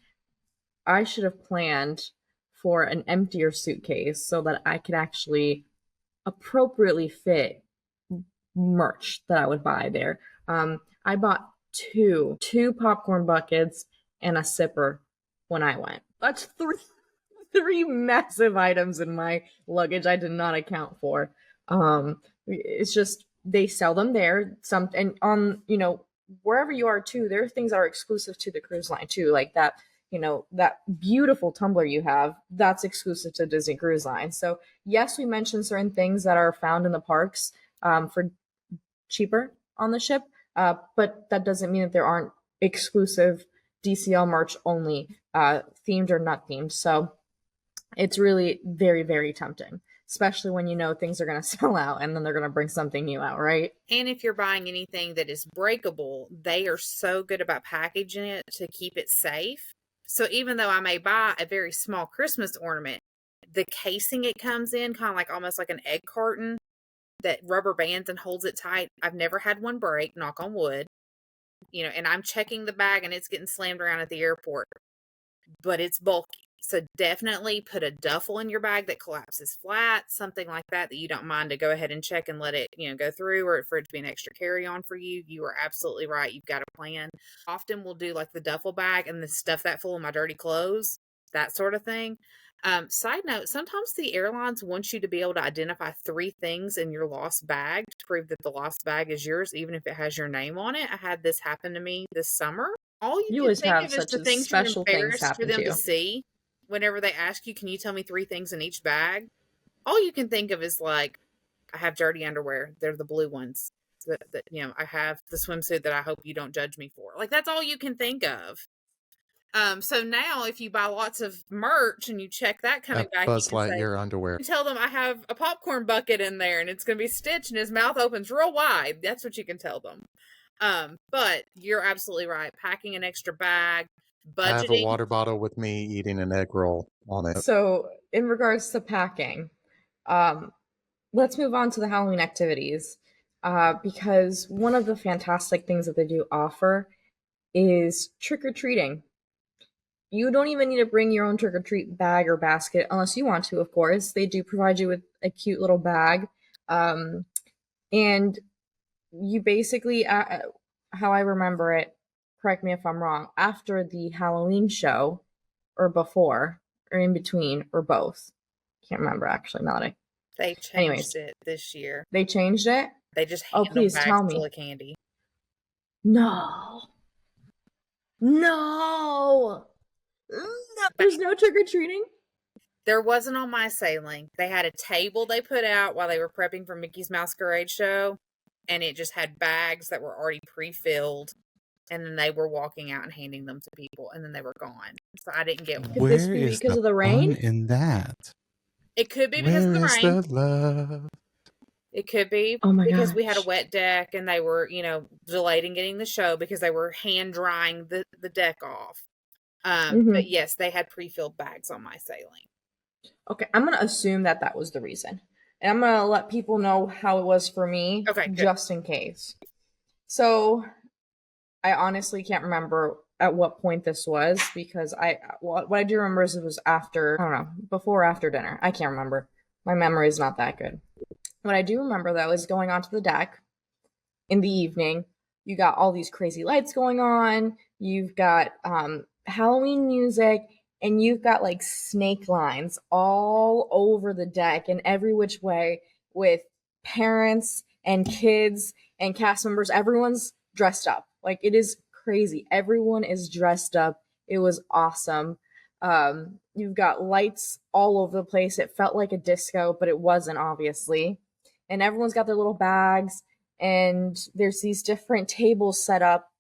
I should have planned for an emptier suitcase so that I could actually appropriately fit merch that I would buy there. I bought two popcorn buckets and a sipper when I went. That's three massive items in my luggage I did not account for. It's just they sell them there. And on, wherever you are too, there are things that are exclusive to the cruise line too, like that. That beautiful tumbler you have, that's exclusive to Disney Cruise Line. So yes, we mentioned certain things that are found in the parks for cheaper on the ship, but that doesn't mean that there aren't exclusive DCL merch only, themed or not themed. So it's really very, very tempting, especially when things are going to sell out and then they're going to bring something new out, right? And if you're buying anything that is breakable, they are so good about packaging it to keep it safe. So even though I may buy a very small Christmas ornament, the casing it comes in, kind of like almost like an egg carton that rubber bands and holds it tight. I've never had one break, knock on wood. And I'm checking the bag and it's getting slammed around at the airport, but it's bulky. So definitely put a duffel in your bag that collapses flat, something like that you don't mind to go ahead and check and let it, go through, or for it to be an extra carry-on for you. You are absolutely right. You've got a plan. Often we'll do like the duffel bag and then stuff that full of my dirty clothes, that sort of thing. Side note, sometimes the airlines want you to be able to identify 3 things in your lost bag to prove that the lost bag is yours, even if it has your name on it. I had this happen to me this summer. All you can think of is the things you're embarrassed for them to see. Whenever they ask you, can you tell me 3 things in each bag? All you can think of is like, I have dirty underwear. They're the blue ones. That I have the swimsuit that I hope you don't judge me for. Like, that's all you can think of. So now if you buy lots of merch and you check that kind of guy, Buzz Lightyear underwear. You tell them I have a popcorn bucket in there and it's going to be stitched and his mouth opens real wide. That's what you can tell them. But you're absolutely right. Packing an extra bag, budgeting. I have a water bottle with me eating an egg roll on it. So in regards to packing, let's move on to the Halloween activities, because one of the fantastic things that they do offer is trick-or-treating. You don't even need to bring your own trick-or-treat bag or basket unless you want to, of course. They do provide you with a cute little bag. And you basically, how I remember it, correct me if I'm wrong, after the Halloween show, or before, or in between, or both. Can't remember, actually, now that They changed it this year. They changed it? They just handled please bags tell me. full of candy. No. There's no trick-or-treating? There wasn't on my sailing. They had a table they put out while they were prepping for Mickey's Masquerade Show, and it just had bags that were already pre-filled, and then they were walking out and handing them to people, and then they were gone. So I didn't get one. Could this be because of the rain? In that? It could be because of the rain. The love? It could be because we had a wet deck, and they were, delayed in getting the show because they were hand drying the deck off. But yes, they had pre-filled bags on my sailing. Okay, I'm going to assume that was the reason. And I'm gonna let people know how it was for me, Okay, good. just in case. So I honestly can't remember at what point this was, because what I do remember is it was after, I don't know, before or after dinner. I can't remember. My memory is not that good. What I do remember, though, is going onto the deck in the evening. You got all these crazy lights going on. You've got Halloween music, and you've got like snake lines all over the deck in every which way, with parents and kids and cast members. Everyone's dressed up. Like, it is crazy. Everyone is dressed up. It was awesome. You've got lights all over the place. It felt like a disco, but it wasn't, obviously. And everyone's got their little bags, and there's these different tables set up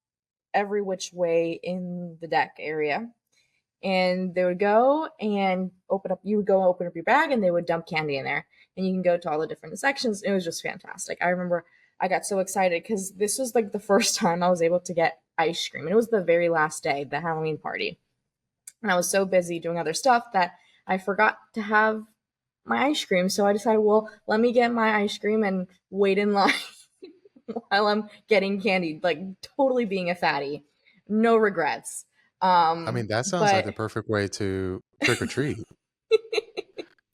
every which way in the deck area. And they would go and open up, you would go open up your bag, and they would dump candy in there. And you can go to all the different sections. It was just fantastic. I remember I got so excited because this was like the first time I was able to get ice cream. And it was the very last day, the Halloween party. And I was so busy doing other stuff that I forgot to have my ice cream. So I decided, well, let me get my ice cream and wait in line while I'm getting candy, like totally being a fatty. No regrets. I mean, that sounds like the perfect way to trick or treat.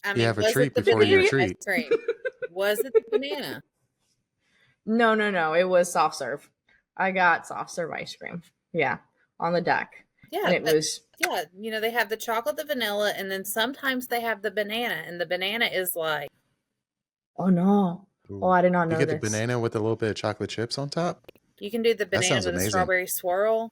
I You mean, have a was treat it the before your banana treat. ice cream? Was it the banana? No. It was soft serve. I got soft serve ice cream. Yeah, on the deck. Yeah, And it was. Yeah, you know, they have the chocolate, the vanilla, and then sometimes they have the banana, and the banana is like, Oh no! Oh, I did not know You get this. the banana with a little bit of chocolate chips on top? you can do the That banana sounds and the amazing. strawberry swirl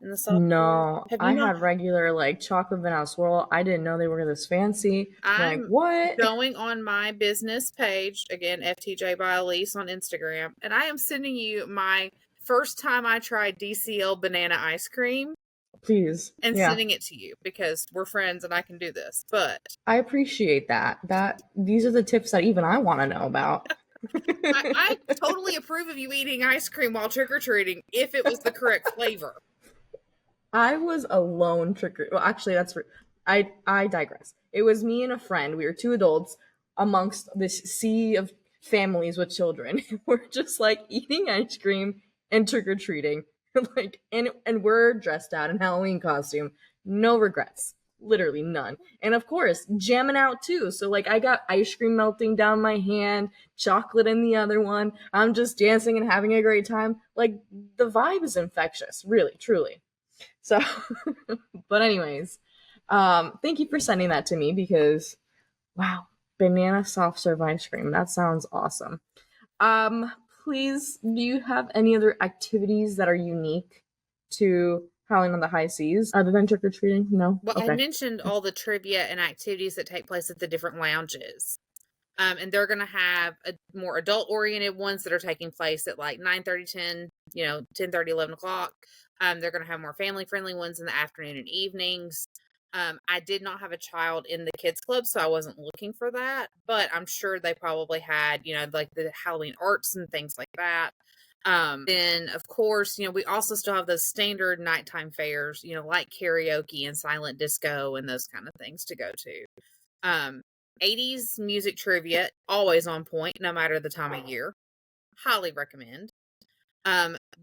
in the soft No, serve. I had regular like chocolate vanilla swirl. I didn't know they were this fancy. Like, I'm what? going on my business page, again, FTJ by Alyse on Instagram, and I am sending you my first time I tried DCL banana ice cream. Please. And Yeah. sending it to you because we're friends and I can do this. But I appreciate that. These are the tips that even I want to know about. I totally approve of you eating ice cream while trick-or-treating if it was the correct flavor. I was alone well, actually, I digress. It was me and a friend. We were two adults amongst this sea of families with children. We're just like eating ice cream and trick-or-treating. Like, and we're dressed out in Halloween costume. No regrets. Literally none. And of course, jamming out too. So like, I got ice cream melting down my hand, chocolate in the other one. I'm just dancing and having a great time. Like, the vibe is infectious, really, truly. So, but anyways, thank you for sending that to me, because wow, banana soft serve ice cream. That sounds awesome. Please, do you have any other activities that are unique to Howling on the High Seas other than trick or treating? No. Well, Okay. I mentioned all the trivia and activities that take place at the different lounges. And they're going to have more adult-oriented ones that are taking place at like 9:30, 10, 10:30, 11 o'clock. They're going to have more family-friendly ones in the afternoon and evenings. I did not have a child in the kids club, so I wasn't looking for that. But I'm sure they probably had, like the Halloween arts and things like that. Then, of course, we also still have those standard nighttime fairs, like karaoke and silent disco and those kind of things to go to. 80s music trivia, always on point, no matter the time of year. Highly recommend.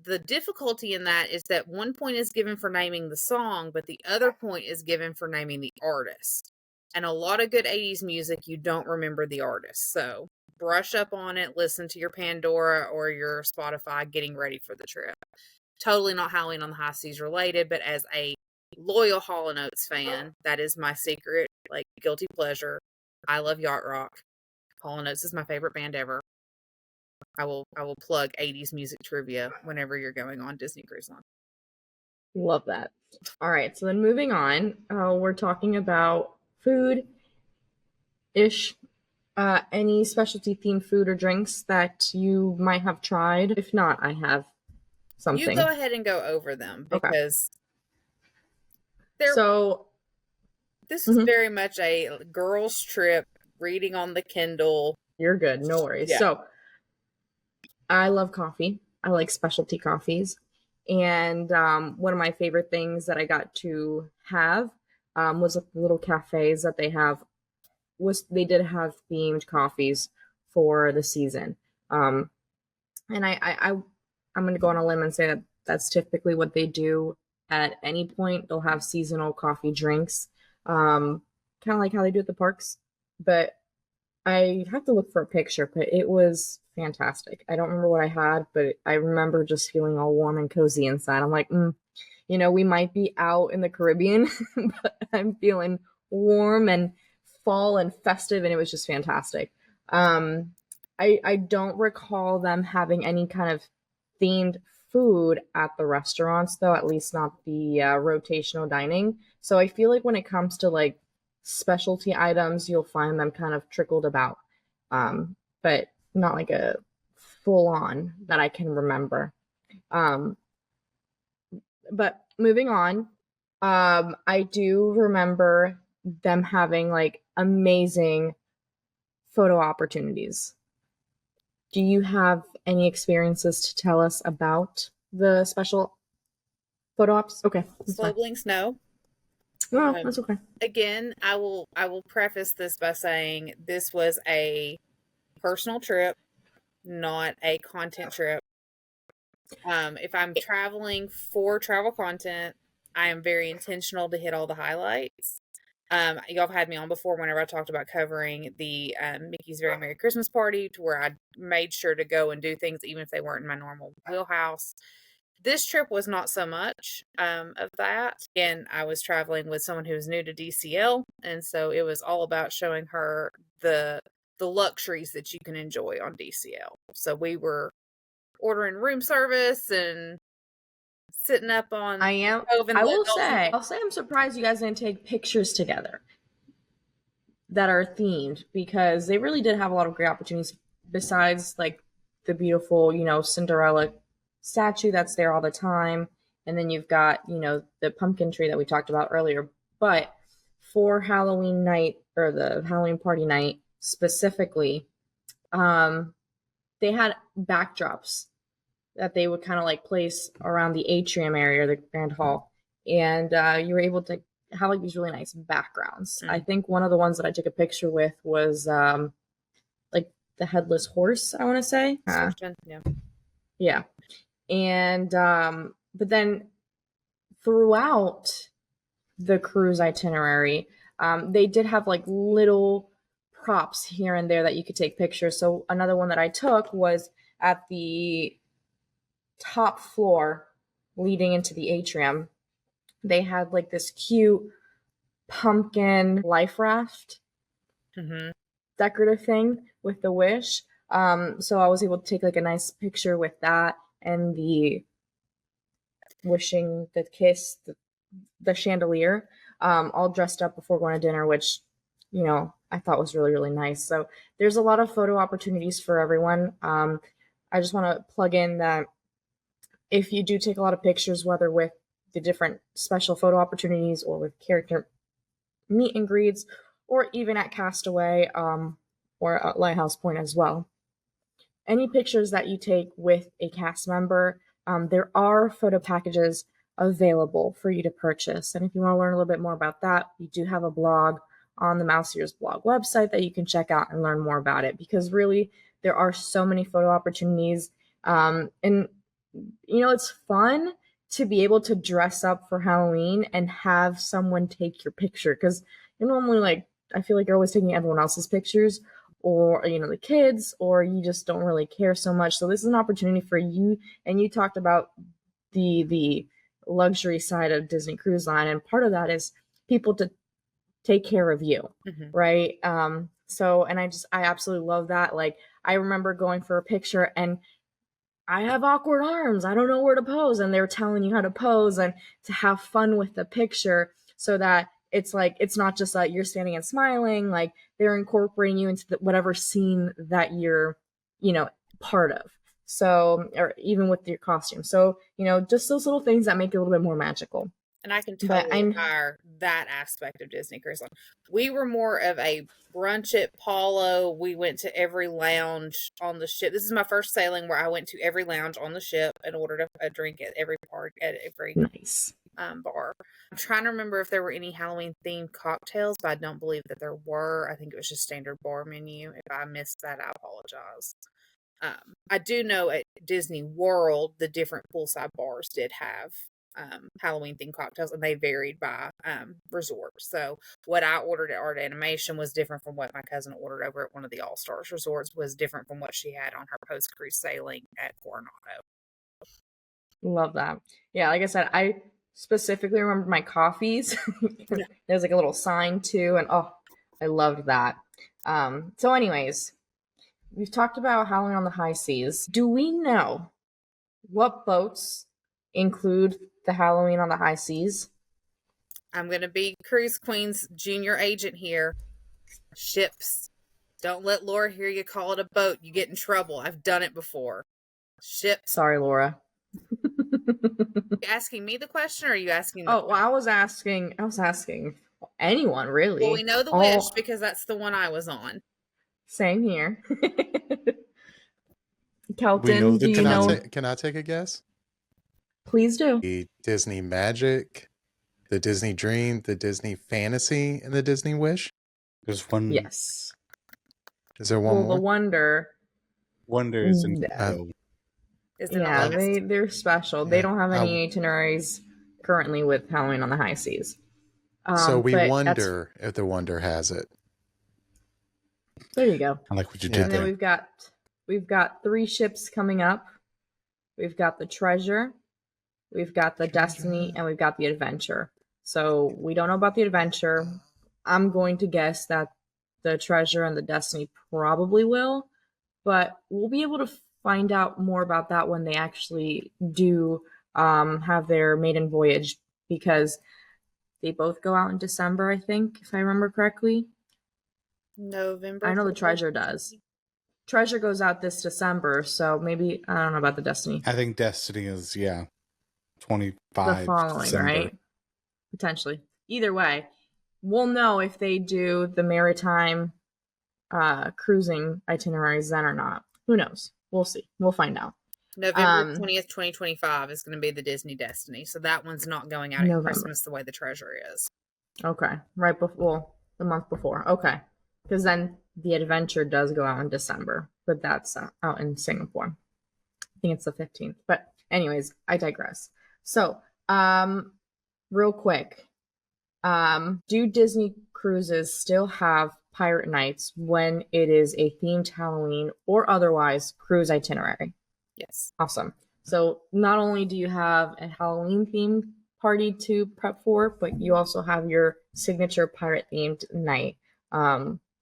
The difficulty in that is that 1 point is given for naming the song, but the other point is given for naming the artist. And a lot of good 80s music, you don't remember the artist. So brush up on it, listen to your Pandora or your Spotify getting ready for the trip. Totally not Howling on the High Seas related, but as a loyal Hall & Oates fan, that is my secret, like, guilty pleasure. I love yacht rock. Hall & Oates is my favorite band ever. I will plug 80s music trivia whenever you're going on Disney Cruise Line. Love that. All right, so then moving on, we're talking about food-ish. Any specialty themed food or drinks that you might have tried? If not, I have something. You go ahead and go over them, because this is very much a girls' trip, reading on the Kindle. You're good, no worries. Yeah. So I love coffee. I like specialty coffees. And one of my favorite things that I got to have was the little cafes that they have they did have themed coffees for the season. And I'm going to go on a limb and say that that's typically what they do at any point. They'll have seasonal coffee drinks, kind of like how they do at the parks. But I have to look for a picture, but it was fantastic. I don't remember what I had, but I remember just feeling all warm and cozy inside. I'm like, we might be out in the Caribbean, but I'm feeling warm and fall and festive, and it was just fantastic. I don't recall them having any kind of themed food at the restaurants, though, at least not the rotational dining. So I feel like when it comes to like specialty items, you'll find them kind of trickled about, but not like a full on that I can remember. But moving on, I do remember them having like amazing photo opportunities. Do you have any experiences to tell us about the special photo ops? Okay. Slow blinks, no. No, that's okay. Again, I will preface this by saying this was a personal trip, not a content trip. If I'm traveling for travel content, I am very intentional to hit all the highlights. Y'all have had me on before whenever I talked about covering the Mickey's Very Merry Christmas Party, to where I made sure to go and do things even if they weren't in my normal wheelhouse. This trip was not so much of that. Again, I was traveling with someone who was new to DCL, and so it was all about showing her the luxuries that you can enjoy on DCL. So we were ordering room service and sitting up on. I'll say I'm surprised you guys didn't take pictures together that are themed, because they really did have a lot of great opportunities besides like the beautiful, Cinderella statue that's there all the time. And then you've got, the pumpkin tree that we talked about earlier. But for Halloween night, or the Halloween party night specifically, they had backdrops that they would kind of like place around the atrium area, the grand hall. And you were able to have like these really nice backgrounds. Mm-hmm. I think one of the ones that I took a picture with was like the headless horse, I want to say. Yeah. And but then throughout the cruise itinerary, they did have like little props here and there that you could take pictures. So another one that I took was at the top floor leading into the atrium. They had like this cute pumpkin life raft decorative thing with the wish. So I was able to take like a nice picture with that, and the wishing, the kiss, the chandelier, all dressed up before going to dinner, which, I thought was really, really nice. So there's a lot of photo opportunities for everyone. I just want to plug in that if you do take a lot of pictures, whether with the different special photo opportunities or with character meet and greets, or even at Castaway or at Lighthouse Point as well, any pictures that you take with a cast member, there are photo packages available for you to purchase. And if you want to learn a little bit more about that, we do have a blog on the Mouse Ears blog website that you can check out and learn more about it, because really there are so many photo opportunities. And it's fun to be able to dress up for Halloween and have someone take your picture, because you're normally I feel like you're always taking everyone else's pictures, or the kids, or you just don't really care so much. So this is an opportunity for you. And you talked about the luxury side of Disney Cruise Line, and part of that is people to take care of you, right? So, and I absolutely love that. Like, I remember going for a picture and I have awkward arms, I don't know where to pose, and they're telling you how to pose and to have fun with the picture, so that it's like, it's not just like you're standing and smiling, like they're incorporating you into whatever scene that you're, part of. So, or even with your costume. So, just those little things that make it a little bit more magical. And I can totally admire that aspect of Disney Cruise Line. We were more of a brunch at Paulo. We went to every lounge on the ship. This is my first sailing where I went to every lounge on the ship and ordered a drink at every park, at every nice bar. I'm trying to remember if there were any Halloween themed cocktails, but I don't believe that there were. I think it was just standard bar menu. If I missed that, I apologize. I do know at Disney World, the different poolside bars did have Halloween themed cocktails, and they varied by resort. So what I ordered at Art Animation was different from what my cousin ordered over at one of the All Stars resorts, was different from what she had on her post cruise sailing at Coronado. Love that. Yeah, like I said, I specifically remember my coffees. There's like a little sign too, and oh, I loved that. So anyways, we've talked about Howling on the High Seas. Do we know what boats include the Halloween on the High Seas? I'm going to be Cruise Queen's junior agent here. Ships. Don't let Laura hear you call it a boat. You get in trouble. I've done it before. Ships. Sorry, Laura. Are you asking me the question, or are you asking Oh, well, I was asking anyone, really. Well, we know the Wish because that's the one I was on. Same here. Kelton, do you know? Can I take a guess? Please do. The Disney Magic, the Disney Dream, the Disney Fantasy, and the Disney Wish? There's one. Yes. Is there one more? The Wonder. Wonder is in Yeah, they're special. Yeah. They don't have any itineraries currently with Halloween on the High Seas. So we wonder if the Wonder has it. There you go. I like what you did and there. Then we've got 3 ships coming up. We've got the Treasure, we've got the Destiny, and we've got the Adventure. So we don't know about the Adventure. I'm going to guess that the Treasure and the Destiny probably will, but we'll be able to find out more about that when they actually do have their maiden voyage, because they both go out in December, I think, if I remember correctly. November. I know the Treasure does. Treasure goes out this December, so maybe, I don't know about the Destiny. I think Destiny is, 25 the following, December. Right? Potentially. Either way, we'll know if they do the maritime cruising itineraries then or not. Who knows? We'll see. We'll find out. November 20th, 2025 is going to be the Disney Destiny, so that one's not going out at Christmas the way the Treasure is. Okay. Right before, the month before. Okay. Because then the Adventure does go out in December, but that's out in Singapore. I think it's the 15th. But anyways, I digress. So, real quick, do Disney cruises still have pirate nights when it is a themed Halloween or otherwise cruise itinerary? Yes. Awesome. So not only do you have a Halloween themed party to prep for, but you also have your signature pirate themed night,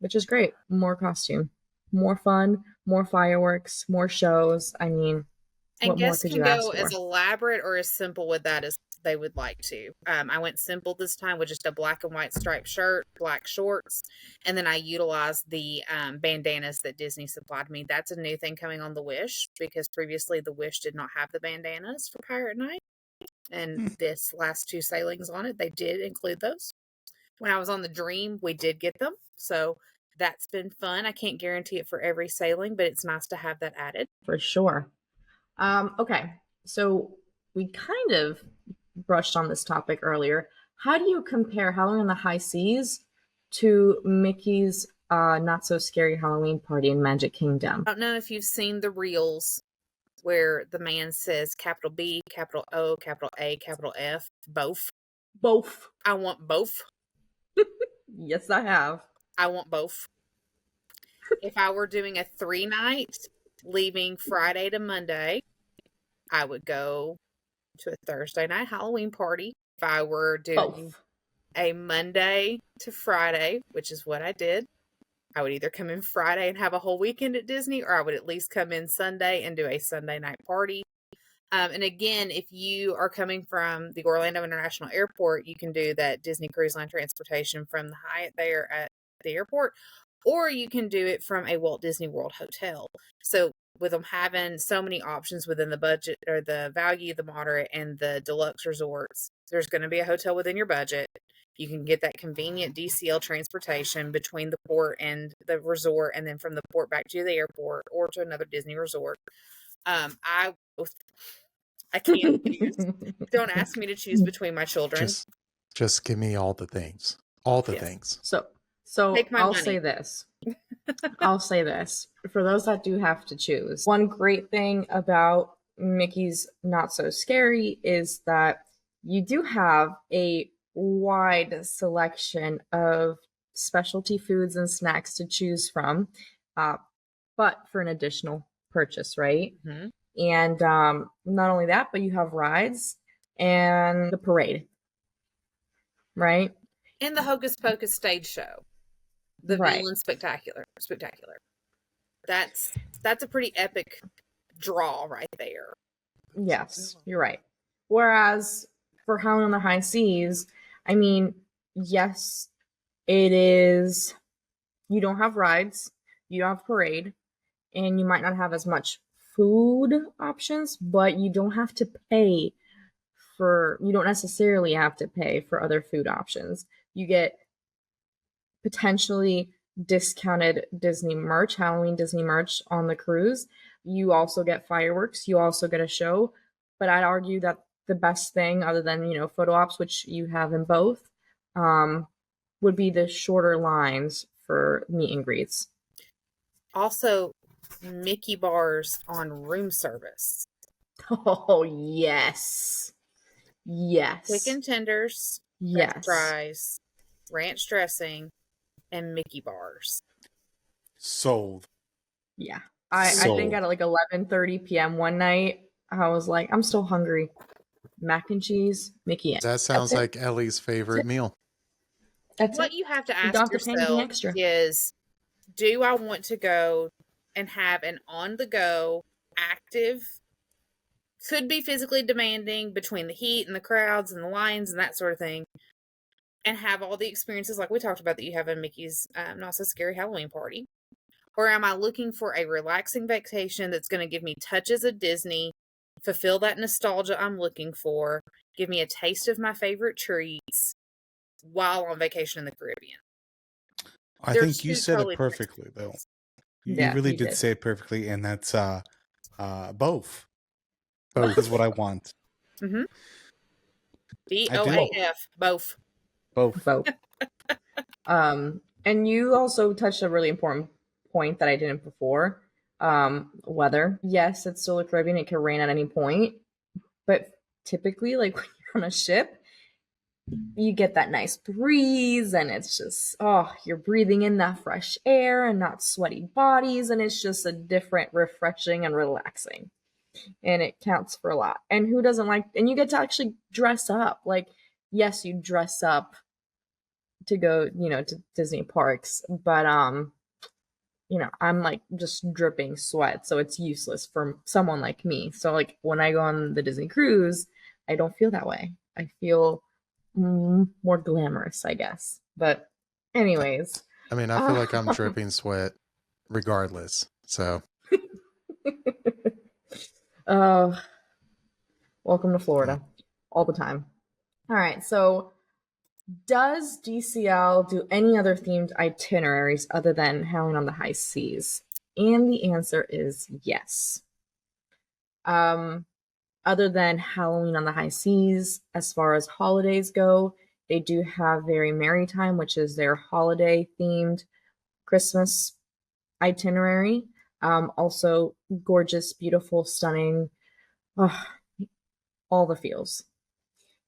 which is great. More costume, more fun, more fireworks, more shows. I mean, and what more guests could can you ask go for? as elaborate or as simple with that as they would like to. I went simple this time with just a black and white striped shirt, black shorts, and then I utilized the bandanas that Disney supplied me. That's a new thing coming on the Wish, because previously the Wish did not have the bandanas for Pirate Night, and this last 2 sailings on it, they did include those. When I was on the Dream, we did get them, so that's been fun. I can't guarantee it for every sailing, but it's nice to have that added. For sure. Okay, so we kind of brushed on this topic earlier. How do you compare Halloween on the High Seas to Mickey's Not So Scary Halloween Party in Magic Kingdom? I don't know if you've seen the reels where the man says capital B, capital O, capital A, capital F, both. Both. I want both. Yes, I have. I want both. If I were doing a 3-night, leaving Friday to Monday, I would go to a Thursday night Halloween party. If I were doing a Monday to Friday, which is what I did, I would either come in Friday and have a whole weekend at Disney, or I would at least come in Sunday and do a Sunday night party. And again, if you are coming from the Orlando International Airport, you can do that Disney Cruise Line transportation from the Hyatt there at the airport, or you can do it from a Walt Disney World hotel. So with them having so many options within the budget, or the value, the moderate, and the deluxe resorts, there's going to be a hotel within your budget. You can get that convenient DCL transportation between the port and the resort, and then from the port back to the airport or to another Disney resort. I can't choose. Don't ask me to choose between my children. Just give me all the things. All the Yes. things. So Take my I'll money. say this. I'll say this. For those that do have to choose, one great thing about Mickey's Not So Scary is that you do have a wide selection of specialty foods and snacks to choose from, but for an additional purchase, right? Mm-hmm. And not only that, but you have rides and the parade, right? And the Hocus Pocus stage show, the Right. Villain Spectacular. That's a pretty epic draw right there. Yes, you're right. Whereas for Howling on the High Seas, I mean, yes, it is. You don't have rides, you don't have parade, and you might not have as much food options, but you don't have to pay you don't necessarily have to pay for other food options. You get potentially discounted Disney merch, Halloween Disney merch on the cruise. You also get fireworks, you also get a show, but I'd argue that the best thing, other than, photo ops, which you have in both, would be the shorter lines for meet and greets. Also, Mickey bars on room service. Oh, yes. Yes. Chicken tenders, Yes. French fries, ranch dressing, and Mickey bars. Sold. Yeah. I think at like 11:30 p.m. one night, I was like, I'm still hungry. Mac and cheese, Mickey. That sounds like Ellie's favorite meal. That's What it. you have to You ask don't have to pay anything yourself extra. is, do I want to go and have an on-the-go, active, could be physically demanding between the heat and the crowds and the lines and that sort of thing, and have all the experiences like we talked about that you have in Mickey's Not So Scary Halloween Party? Or am I looking for a relaxing vacation that's going to give me touches of Disney, fulfill that nostalgia I'm looking for, give me a taste of my favorite treats while on vacation in the Caribbean? I They're think you two said totally it different perfectly, though. experiences. You Yeah, really you did did. say it perfectly, and that's both. Both. Is what I want. Mm-hmm. I do. BOAF, both. Both. And you also touched a really important point that I didn't before. Weather. Yes, it's still the Caribbean. It can rain at any point. But typically, like when you're on a ship, you get that nice breeze and it's just, you're breathing in that fresh air and not sweaty bodies. And it's just a different, refreshing and relaxing. And it counts for a lot. And who doesn't like, and you get to actually dress up. Like, yes, you dress up to go, to Disney parks, but I'm like just dripping sweat, so it's useless for someone like me. So like when I go on the Disney cruise, I don't feel that way. I feel more glamorous, I guess. But anyways, I mean, I feel like I'm dripping sweat regardless. So welcome to Florida all the time. All right, so does DCL do any other themed itineraries other than Howling on the High Seas? And the answer is yes. Other than Halloween on the High Seas, as far as holidays go, they do have Very Merry Time, which is their holiday-themed Christmas itinerary. Also gorgeous, beautiful, stunning, all the feels.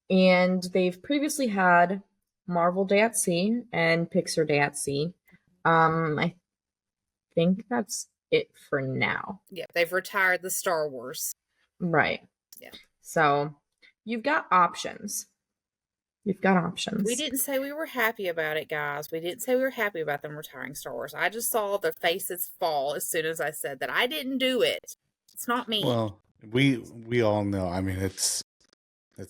And they've previously had Marvel Day at Sea and Pixar Day at Sea. I think that's it for now. Yeah, they've retired the Star Wars. Right. Yeah. So you've got options. We didn't say we were happy about it, guys. We didn't say we were happy about them retiring Star Wars. I just saw their faces fall as soon as I said that. I didn't do it. It's not me. Well, we all know. I mean, it's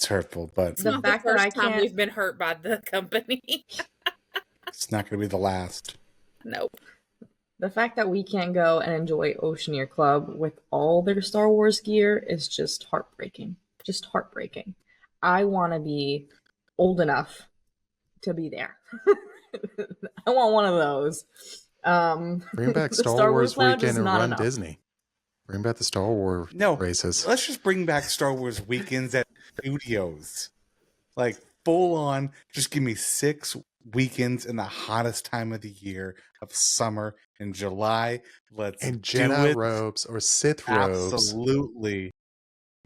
hurtful, but It's not the first time we've been hurt by the company. It's not going to be the last. Nope. The fact that we can't go and enjoy Oceaneer Club with all their Star Wars gear is just heartbreaking. Just heartbreaking. I want to be old enough to be there. I want one of those. Bring back Star Wars weekend and run enough. Disney. Bring back the Star Wars No, races. let's just bring back Star Wars weekends at studios. Like, full on, just give me 6 weekends in the hottest time of the year of summer in July. Let's And do Jedi it. robes or Sith robes. Absolutely.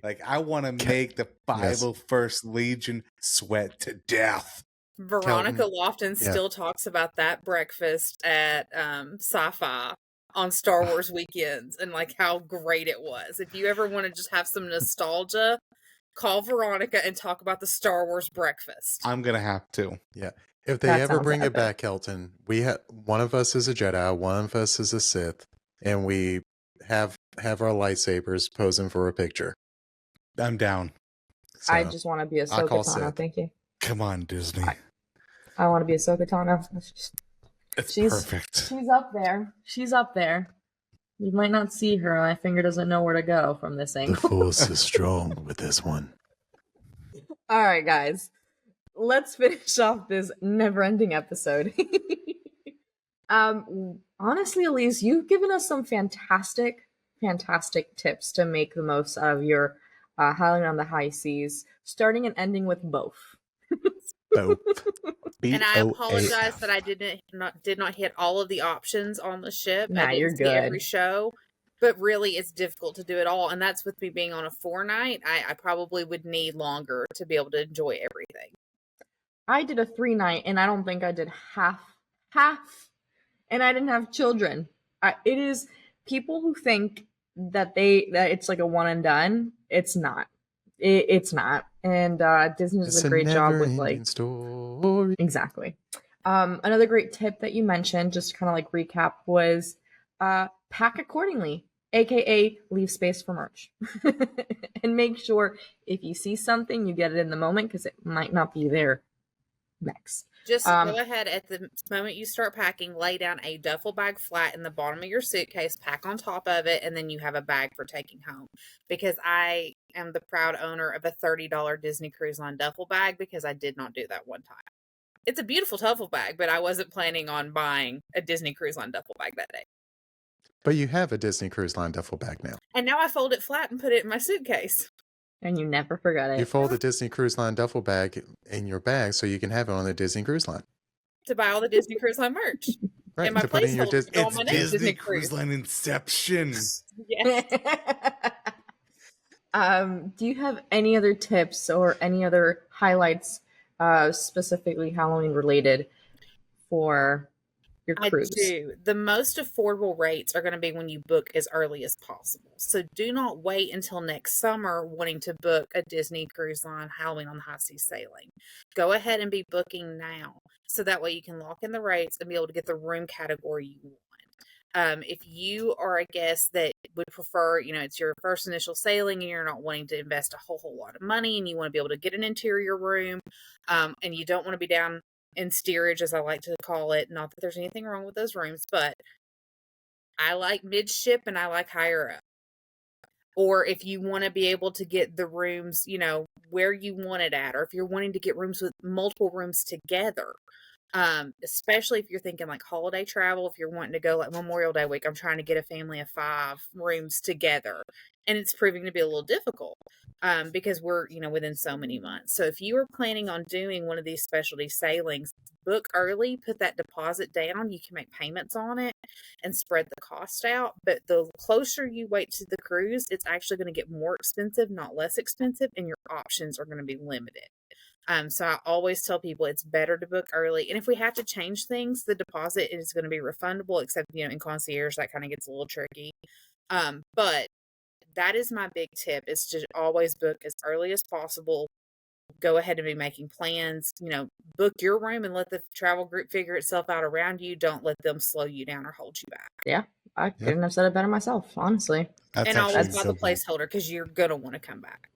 Like, I want to make the 501st Legion sweat to death. Veronica Kelton, Lofton yeah. still talks about that breakfast at Sci-Fi on Star Wars weekends and like how great it was. If you ever want to just have some nostalgia, call Veronica and talk about the Star Wars breakfast. I'm going to have to. Yeah. If they That ever sounds bring it epic. back, Kelton, we have one of us is a Jedi, one of us is a Sith, and we have our lightsabers posing for a picture. I'm down. So, I just want to be a I call Ahsoka Tano. Sith. Thank you. Come on, Disney. I want to be a Ahsoka Tano. It's She's perfect. She's up there. She's up there. You might not see her. My finger doesn't know where to go from this angle. Force is strong with this one. All right, guys. Let's finish off this never-ending episode. Honestly, Alyse, you've given us some fantastic tips to make the most out of your Howling on the High Seas, starting and ending with both. Both. And I BOAF. apologize that I did not hit all of the options on the ship. Nah, I didn't you're see good. every show, but really it's difficult to do it all. And that's with me being on a 4-night. I probably would need longer to be able to enjoy everything. I did a 3-night, and I don't think I did half, and I didn't have children. It is people who think that it's like a one and done. It's not. It's not. And Disney does a great job with like story. exactly. Another great tip that you mentioned, just to kind of like recap, was pack accordingly, aka leave space for merch, and make sure if you see something, you get it in the moment because it might not be there next. Just go ahead at the moment you start packing, lay down a duffel bag flat in the bottom of your suitcase, pack on top of it, and then you have a bag for taking home. Because I am the proud owner of a $30 Disney Cruise Line duffel bag because I did not do that one time. It's a beautiful duffel bag, but I wasn't planning on buying a Disney Cruise Line duffel bag that day. But you have a Disney Cruise Line duffel bag now. And now I fold it flat and put it in my suitcase. And you never forget it. You fold the Disney Cruise Line duffel bag in your bag so you can have it on the Disney Cruise Line. To buy all the Disney Cruise Line merch. Right, And my to put in your placeholder to go on It's my next Disney Disney Cruise Cruise. Line Inception. Yes. Do you have any other tips or any other highlights, specifically Halloween related, for your cruise? I do. The most affordable rates are going to be when you book as early as possible. So do not wait until next summer wanting to book a Disney Cruise Line Halloween on the High Seas sailing. Go ahead and be booking now. So that way you can lock in the rates and be able to get the room category you want. If you are a guest that would prefer, it's your first initial sailing and you're not wanting to invest a whole lot of money and you want to be able to get an interior room, and you don't want to be down in steerage, as I like to call it. Not that there's anything wrong with those rooms, but I like midship and I like higher up. Or if you want to be able to get the rooms, where you want it at, or if you're wanting to get rooms with multiple rooms together, especially if you're thinking like holiday travel, if you're wanting to go like Memorial Day week, I'm trying to get a family of 5 rooms together, and it's proving to be a little difficult because we're within so many months. So if you are planning on doing one of these specialty sailings, book early, put that deposit down. You can make payments on it and spread the cost out. But the closer you wait to the cruise, it's actually going to get more expensive, not less expensive, and your options are going to be limited. So I always tell people it's better to book early. And if we have to change things, the deposit is going to be refundable, except, in concierge, that kind of gets a little tricky. But that is my big tip, is to always book as early as possible. Go ahead and be making plans, book your room and let the travel group figure itself out around you. Don't let them slow you down or hold you back. Yeah, I couldn't have said it better myself, honestly. And always buy the placeholder because you're going to want to come back.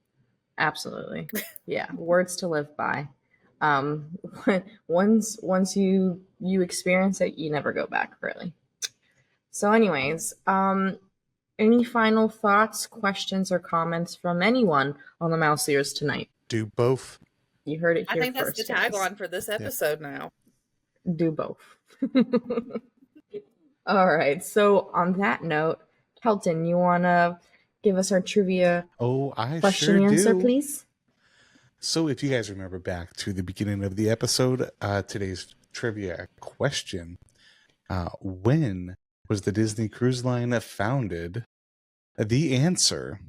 Absolutely. Yeah. Words to live by. Once you experience it, you never go back, really. So anyways, any final thoughts, questions, or comments from anyone on the Mouse Ears tonight? Do both. You heard it here I think first. that's the tagline for this episode now. Do both. All right. So on that note, Kelton, you want to give us our trivia Oh, I question sure answer, do. please? So, if you guys remember back to the beginning of the episode, today's trivia question: when was the Disney Cruise Line founded? The answer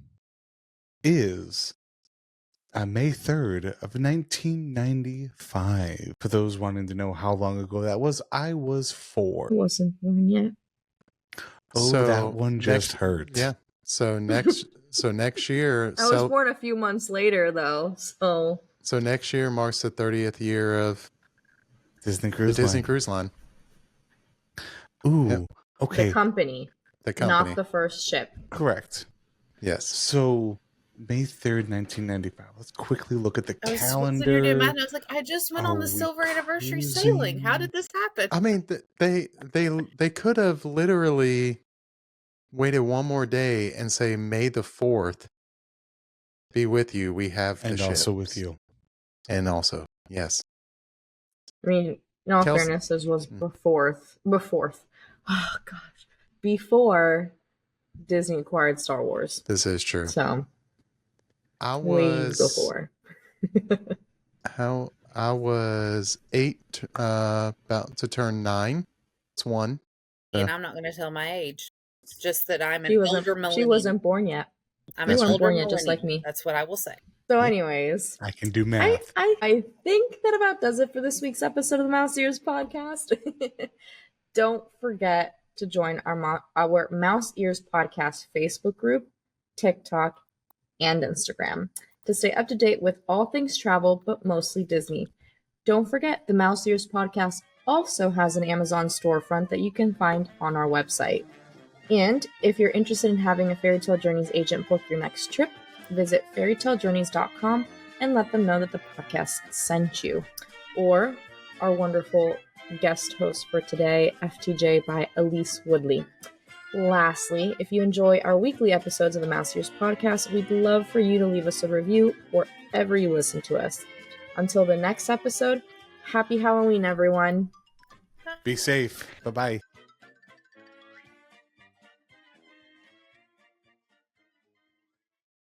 is May 3rd of 1995. For those wanting to know how long ago that was, I was 4. I wasn't born yet. Oh, that one just hurt. Yeah. So next year, I was born a few months later, though, so next year marks the 30th year of Disney Cruise the Disney Line. Cruise Line. Ooh, Yep. okay. the company, not the first ship. Correct. Yes. So, May 3rd, 1995. Let's quickly look at the I was calendar. sitting here doing math, and I was like, I just went on the Are we silver anniversary cruising? sailing. How did this happen? I mean, they could have literally waited one more day and say May the 4th be with you. We have the And also ships. with you. And also, yes. I mean, in all Kelsey- fairness, this was before. Oh gosh, before Disney acquired Star Wars. This is true. So I way was before. I was 8, about to turn 9. It's 1. And I'm not going to tell my age. It's just that I'm an She older millennial. She wasn't born yet. I'm You an weren't older born yet, just like millennial. me. That's what I will say. So, anyways, I can do math. I think that about does it for this week's episode of the Mouse Ears podcast. Don't forget to join our Mouse Ears podcast Facebook group, TikTok, and Instagram to stay up to date with all things travel, but mostly Disney. Don't forget, the Mouse Ears podcast also has an Amazon storefront that you can find on our website. And if you're interested in having a Fairy Tale Journeys agent book your next trip, visit fairytalejourneys.com and let them know that the podcast sent you. Or our wonderful guest host for today, FTJ by Alyse Woodlee. Lastly, if you enjoy our weekly episodes of the Mouse Ears podcast, we'd love for you to leave us a review wherever you listen to us. Until the next episode, happy Halloween, everyone. Be safe. Bye-bye.